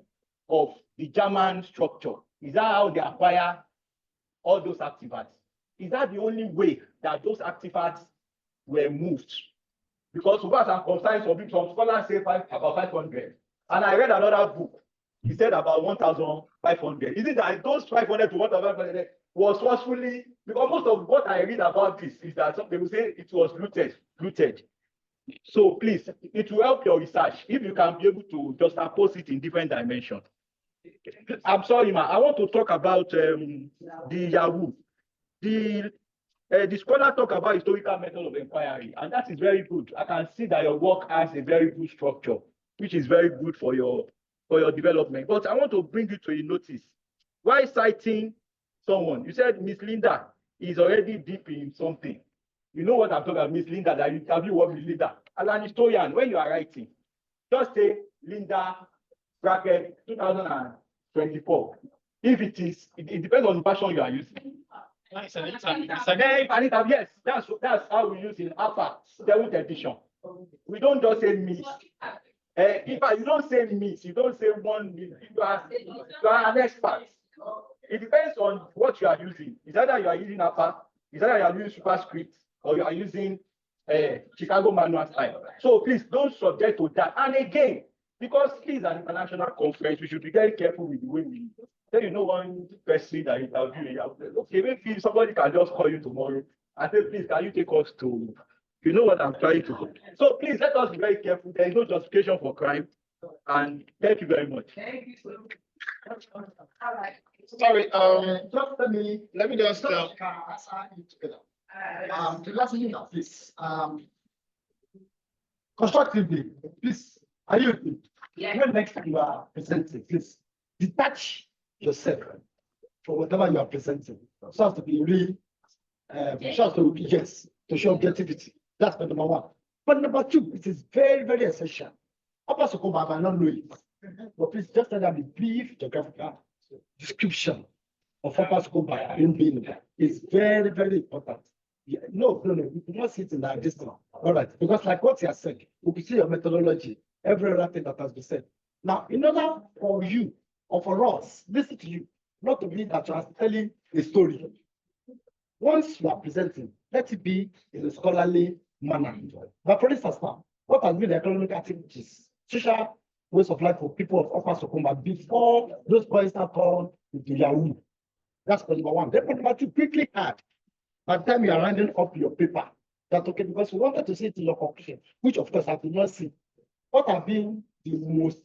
[SPEAKER 2] of the German structure, is that how they acquire all those artifacts?
[SPEAKER 8] is that the only way that those artifacts were moved? Because so far as I'm concerned, some scholars say about 500. And I read another book. He said about 1,500. Is it that those 500 to 1,500 was forcefully, because most of what I read about this is that some people say it was looted. So please, it will help your research if you can be able to just oppose it in different dimensions. I'm sorry, ma. I want to talk about the Yahoo. The scholar talk about historical method of inquiry, and that is very good. I can see that your work has a very good structure, which is very good for your development. But I want to bring you to a notice. Why citing someone? You said Miss Linda is already deep in something. You know what I'm talking about, Miss Linda, that you have you worked with Linda. As an historian, when you are writing, just say Linda bracket 2024. If it is, it depends on the version you are using. Yes, that's how we use in APA 7th edition. We don't just say miss. You don't say miss, you don't say one miss. You are an expert. It depends on what you are using. It's either you are using APA, it's either you are using superscript, or you are using Chicago manual style. So please don't subject to that. And again, because this is an international conference, we should be very careful with the way we. Then you know one person that interview you. Okay, maybe somebody can just call you tomorrow and say, please, can you take us to, you know what I'm trying to do. So please let us be very careful. There is no justification for crime. And thank you very much.
[SPEAKER 2] Thank you.
[SPEAKER 9] Sorry, just let me just together. The last thing now, please. Constructively, please. Are you?
[SPEAKER 2] Yeah.
[SPEAKER 9] When next you are presenting, please detach yourself from whatever you are presenting. So as to be really, so as to be yes, to show objectivity. That's point number one. Point number two, it is very, very essential. Upper Sokoma might not know it, but please just tell them the brief geographical description of Upper Sokoma in Benin is very, very important. Yeah, no, you cannot sit in that distance. All right, because like what you are saying, we can see your methodology, every other thing that has been said. Now, in order for you or for us, listen to you, not to be that you are telling a story. Once you are presenting, let it be in a scholarly manner. But for instance, now, what has been the economic activities, social ways of life for people of Upper Sokoma before those boys are called into Yahoo? That's point number one. Then point number two, quickly add. By the time you are rounding up your paper, that's okay, because we wanted to see it in your conclusion, which of course I did not see. What have been the most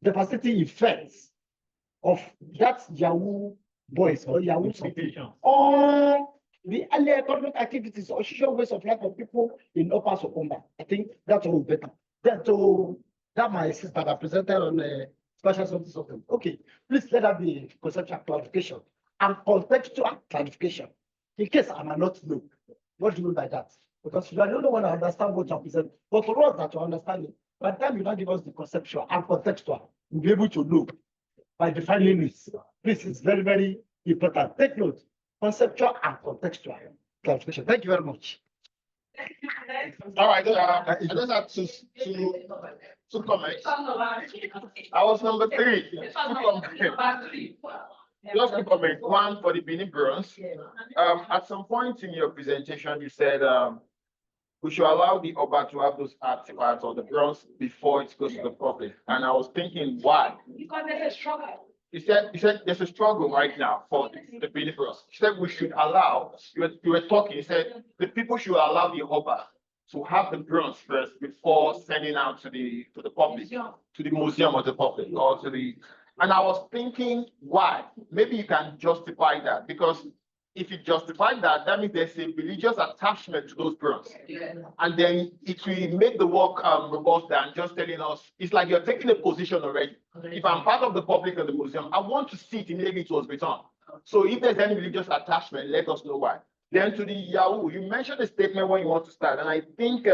[SPEAKER 9] devastating effects of that Yahoo boys or Yahoo on the early economic activities or social ways of life of people in Upper Sokoma? I think that's all better. That my sister that presented on special something. Okay, please let that be conceptual clarification and contextual clarification. In case I might not know, what do you mean by that? Because you are the only one to understand what you're presenting. But for us that you understand it, by the time you now give us the conceptual and contextual, we'll be able to know by defining this. This is very, very important. Take note, conceptual and contextual clarification. Thank you very much. All right, I just have two comments. I was number 3. Just two comments. One for the Benin bronze. At some point in your presentation, you said we should allow the Oba to have those artifacts or the bronze before it goes to the public. And I was thinking, why?
[SPEAKER 7] Because there's a struggle.
[SPEAKER 9] You said there's a struggle right now for the Benin bronze. You said we should allow, you were talking, you said the people should allow the Oba to have the bronze first before sending out to the public, to the museum of the public, or to the. And I was thinking, why? Maybe you can justify that, because if you justify that, that means there's a religious attachment to those bronze. And then it will make the work robust than just telling us, it's like you're taking a position already. If I'm part of the public of the museum, I want to see it immediately it was returned. So if there's any religious attachment, let us know why. Then to the Yahoo, you mentioned a statement when you want to start. And I think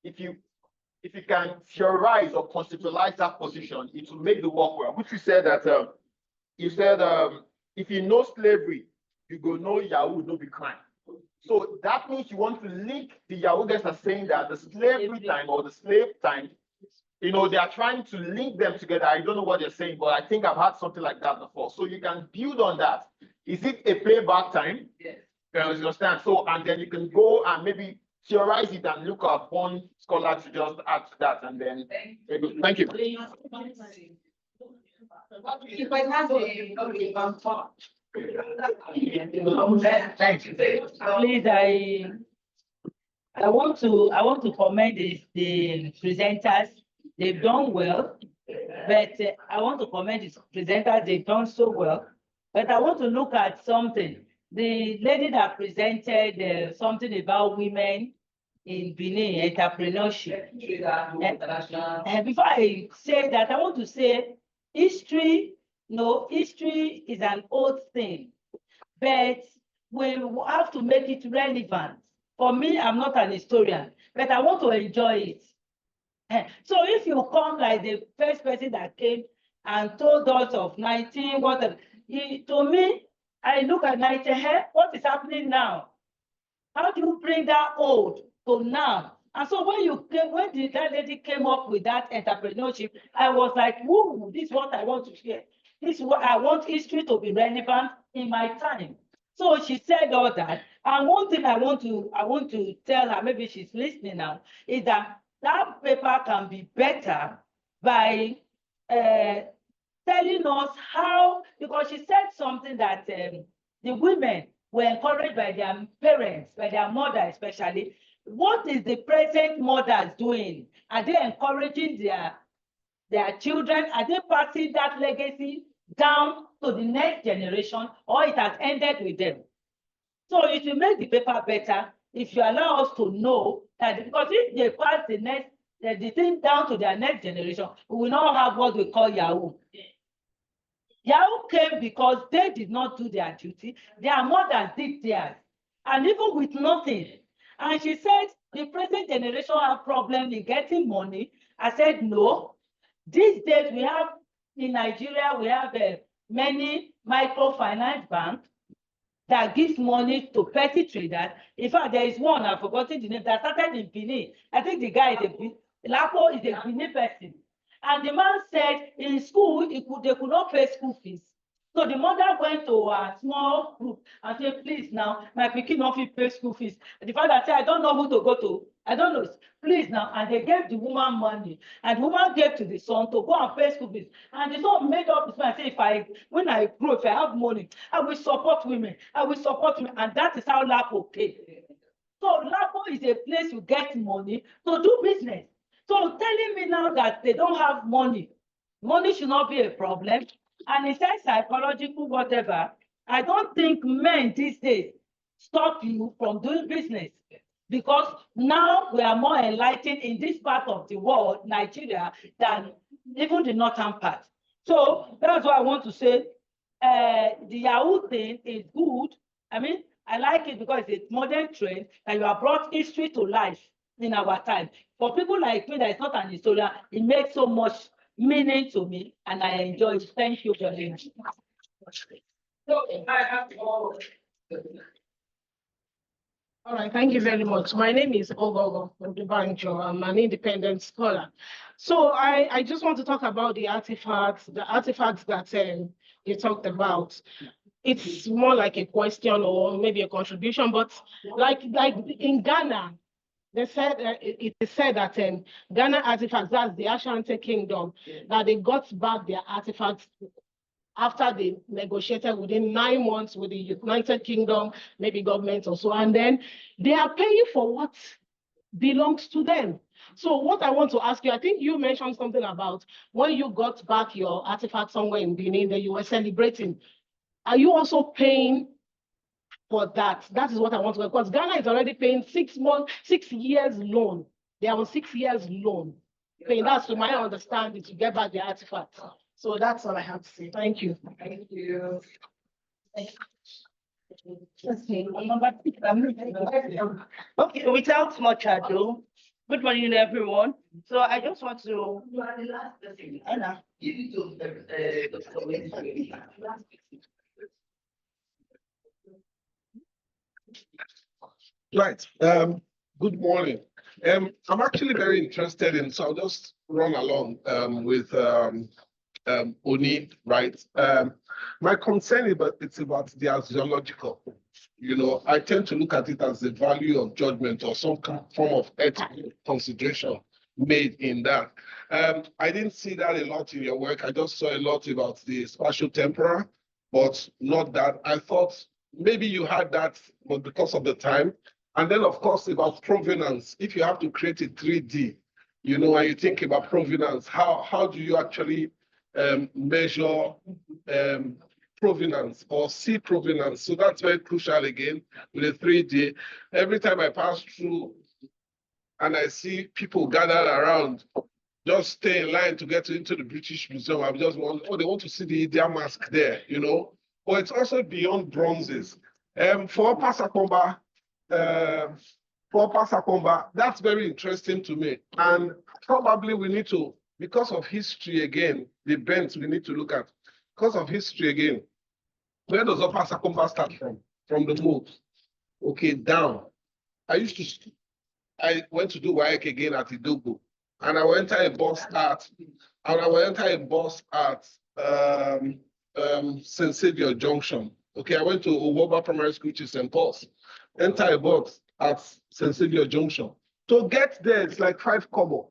[SPEAKER 9] if you can theorize or conceptualize that position, it will make the work well, which you said that, if you know slavery, you go know Yahoo no be crime. So that means you want to link the Yahoo guys are saying that the slavery time or the slave time, they are trying to link them together. I don't know what they're saying, but I think I've had something like that before. So you can build on that. Is it a payback time?
[SPEAKER 2] Yes.
[SPEAKER 8] You understand? So, and then you can go and maybe theorize it and look at one scholar to just add to that, and then maybe, thank you.
[SPEAKER 2] If I have
[SPEAKER 10] Please, I want to commend the presenters. They've done well, but I want to commend the presenters. They've done so well. But I want to look at something. The lady that presented something about women in Benin entrepreneurship. And before I say that, I want to say history. No, history is an old thing, but we have to make it relevant. For me, I'm not an historian, but I want to enjoy it. So if you come like the first person that came and told us of 19, whatever, to me, I look at 19, what is happening now? How do you bring that old to now? And so when that lady came up with that entrepreneurship, I was like, whoa, this is what I want to hear. This is what I want history to be relevant in my time. So she said all that. And one thing I want to tell her, maybe she's listening now, is that paper can be better by telling us how, because she said something that the women were encouraged by their parents, by their mother especially. What is the present mothers doing? Are they encouraging their children? Are they passing that legacy down to the next generation, or it has ended with them? So it will make the paper better if you allow us to know that, because if they pass the thing down to their next generation, we will not have what we call Yahoo. Yahoo came because they did not do their duty. Their mothers did theirs, and even with nothing. And she said the present generation have problem in getting money. I said no. These days we have in Nigeria, we have many microfinance banks that gives money to petty traders. In fact, there is one, I've forgotten the name, that started in Benin. I think the guy Lapo is a Benin person. And the man said in school, they could not pay school fees. So the mother went to a small group and said, please now, my pikin not pay school fees. And the father said, I don't know who to go to. I don't know. Please now. And they gave the woman money. And the woman gave to the son to go and pay school fees. And the son made up his mind and said, when I grow, if I have money, I will support women. I will support women. And that is how Lapo came. So Lapo is a place you get money to do business. So telling me now that they don't have money should not be a problem. And it says psychological, whatever. I don't think men these days stop you from doing business, because now we are more enlightened in this part of the world, Nigeria, than even the northern part. So that's why I want to say the Yahoo thing is good. I mean, I like it because it's a modern trend and you have brought history to life in our time. For people like me that is not an historian, it makes so much meaning to me, and I enjoy it. Thank you very much.
[SPEAKER 2] So I have all.
[SPEAKER 3] All right, thank you very much. My name is Ogogo Odubanjo. I'm an independent scholar. So I just want to talk about the artifacts that you talked about. It's more like a question or maybe a contribution, but like in Ghana, they said it is said that Ghana artifacts, that's the Ashanti Kingdom, that they got back their artifacts after they negotiated within 9 months with the United Kingdom, maybe government or so, and then they are paying for what belongs to them. So what I want to ask you, I think you mentioned something about when you got back your artifact somewhere in Benin that you were celebrating. Are you also paying for that? That is what I want to know, because Ghana is already paying 6 years loan. They are on 6 years loan. Paying, that's to my understanding, to get back the artifacts. So that's all I have to say. Thank you.
[SPEAKER 2] Thank you.
[SPEAKER 10] Okay, without much ado, good morning, everyone. So I just want to.
[SPEAKER 2] You are the last person.
[SPEAKER 10] Anna.
[SPEAKER 2] Give it to
[SPEAKER 11] Right. Good morning. I'm actually very interested in, so I'll just run along with Oni, right? My concern is it's about the archaeological, You know, I tend to look at it as the value of judgment or some form of ethical consideration made in that. I didn't see that a lot in your work. I just saw a lot about the spatial temporal, but not that. I thought maybe you had that, but because of the time. And then, of course, about provenance. If you have to create a 3D, you know, when you think about provenance, how do you actually measure provenance or see provenance? So that's very crucial again with a 3D. Every time I pass through and I see people gathered around, just stay in line to get into the British Museum. I just want, oh, they want to see the India mask there, you know. But it's also beyond bronzes. For Pasakomba, that's very interesting to me. And probably we need to, because of history again, the bends we need to look at. Because of history again, where does Upper Sakomba start from? From the moat. Okay, down. I went to do WAEC again at Idogo, and I will enter a bus at St. Saviour Junction. Okay, I went to Owoba Primary School, which is St. Paul's. Enter a bus at St. Saviour Junction. To get there, it's like 5 kobo.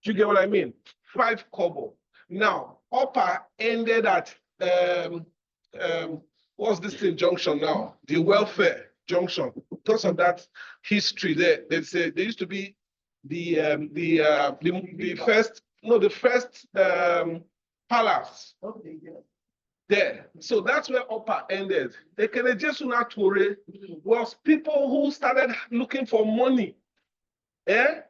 [SPEAKER 11] Do you get what I mean? 5 kobo. Now, Upper ended at what's this thing junction now? The welfare junction. Because of that history there, they say there used to be the first palace there. So that's where Upper ended. The Kenejesuna Tore was people who started looking for money. Eh?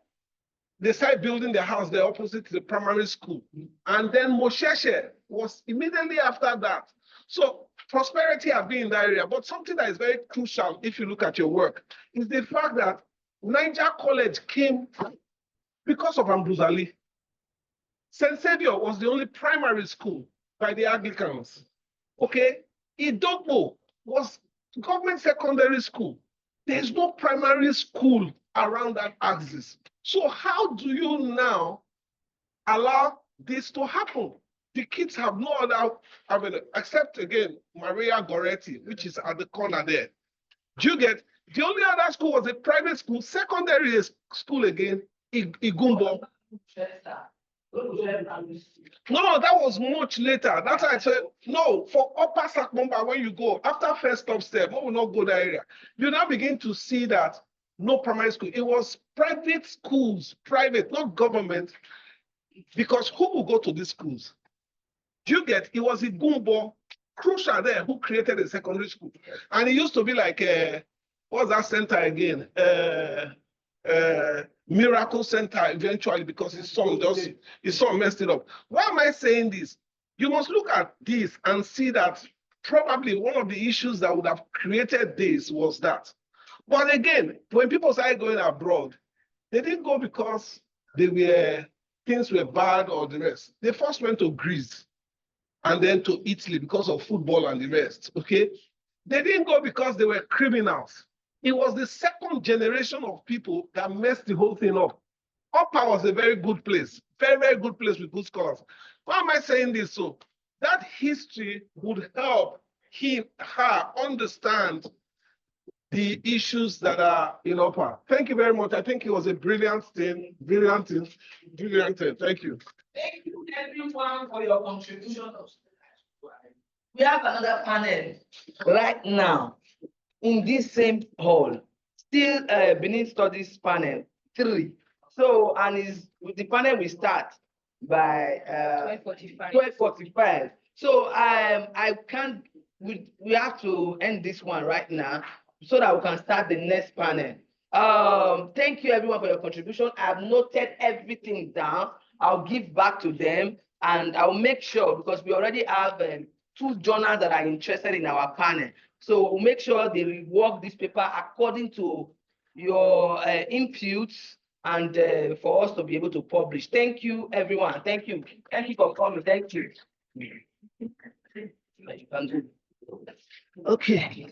[SPEAKER 11] They started building their house there opposite to the primary school. And then Mosheshe was immediately after that. So prosperity has been in that area. But something that is very crucial, if you look at your work, is the fact that Niger College came because of Ambuzali. St. Saviour was the only primary school by the Anglicans. Okay? Idogbo was government secondary school. There's no primary school around that axis. So how do you now allow this to happen? The kids have no other avenue, except again, Maria Goretti, which is at the corner there. Do you get? The only other school was a private school, secondary school again, Igumbo. No, that was much later. That's why I said, no, for Upper Sakmumba, when you go, after first stop step, we will not go that area. You now begin to see that no primary school. It was private schools, private, not government, because who will go to these schools? Do you get? It was Igumbo, crucial there, who created a secondary school. And it used to be like, what's that center again? Miracle Center eventually, because his son messed it up. Why am I saying this? You must look at this and see that probably one of the issues that would have created this was that. But again, when people started going abroad, they didn't go because things were bad or the rest. They first went to Greece and then to Italy because of football and the rest, okay? They didn't go because they were criminals. It was the second generation of people that messed the whole thing up. Upper was a very good place, very, very good place with good scholars. Why am I saying this? So that history would help her understand the issues that are in Upper. Thank you very much. I think it was a brilliant thing, brilliant thing. Thank you.
[SPEAKER 2] Thank you everyone for your contribution. We have another panel right now in this same hall, still Benin Studies panel 3. So, and is the panel will start by 12:45. So I can't. We have to end this one right now so that we can start the next panel. Thank you everyone for your contribution. I've noted everything down. I'll give back to them, and I'll make sure, because we already have 2 journals that are interested in our panel. So we'll make sure they rework this paper according to your inputs and for us to be able to publish. Thank you, everyone. Thank you. Thank you for coming. Thank you. Okay.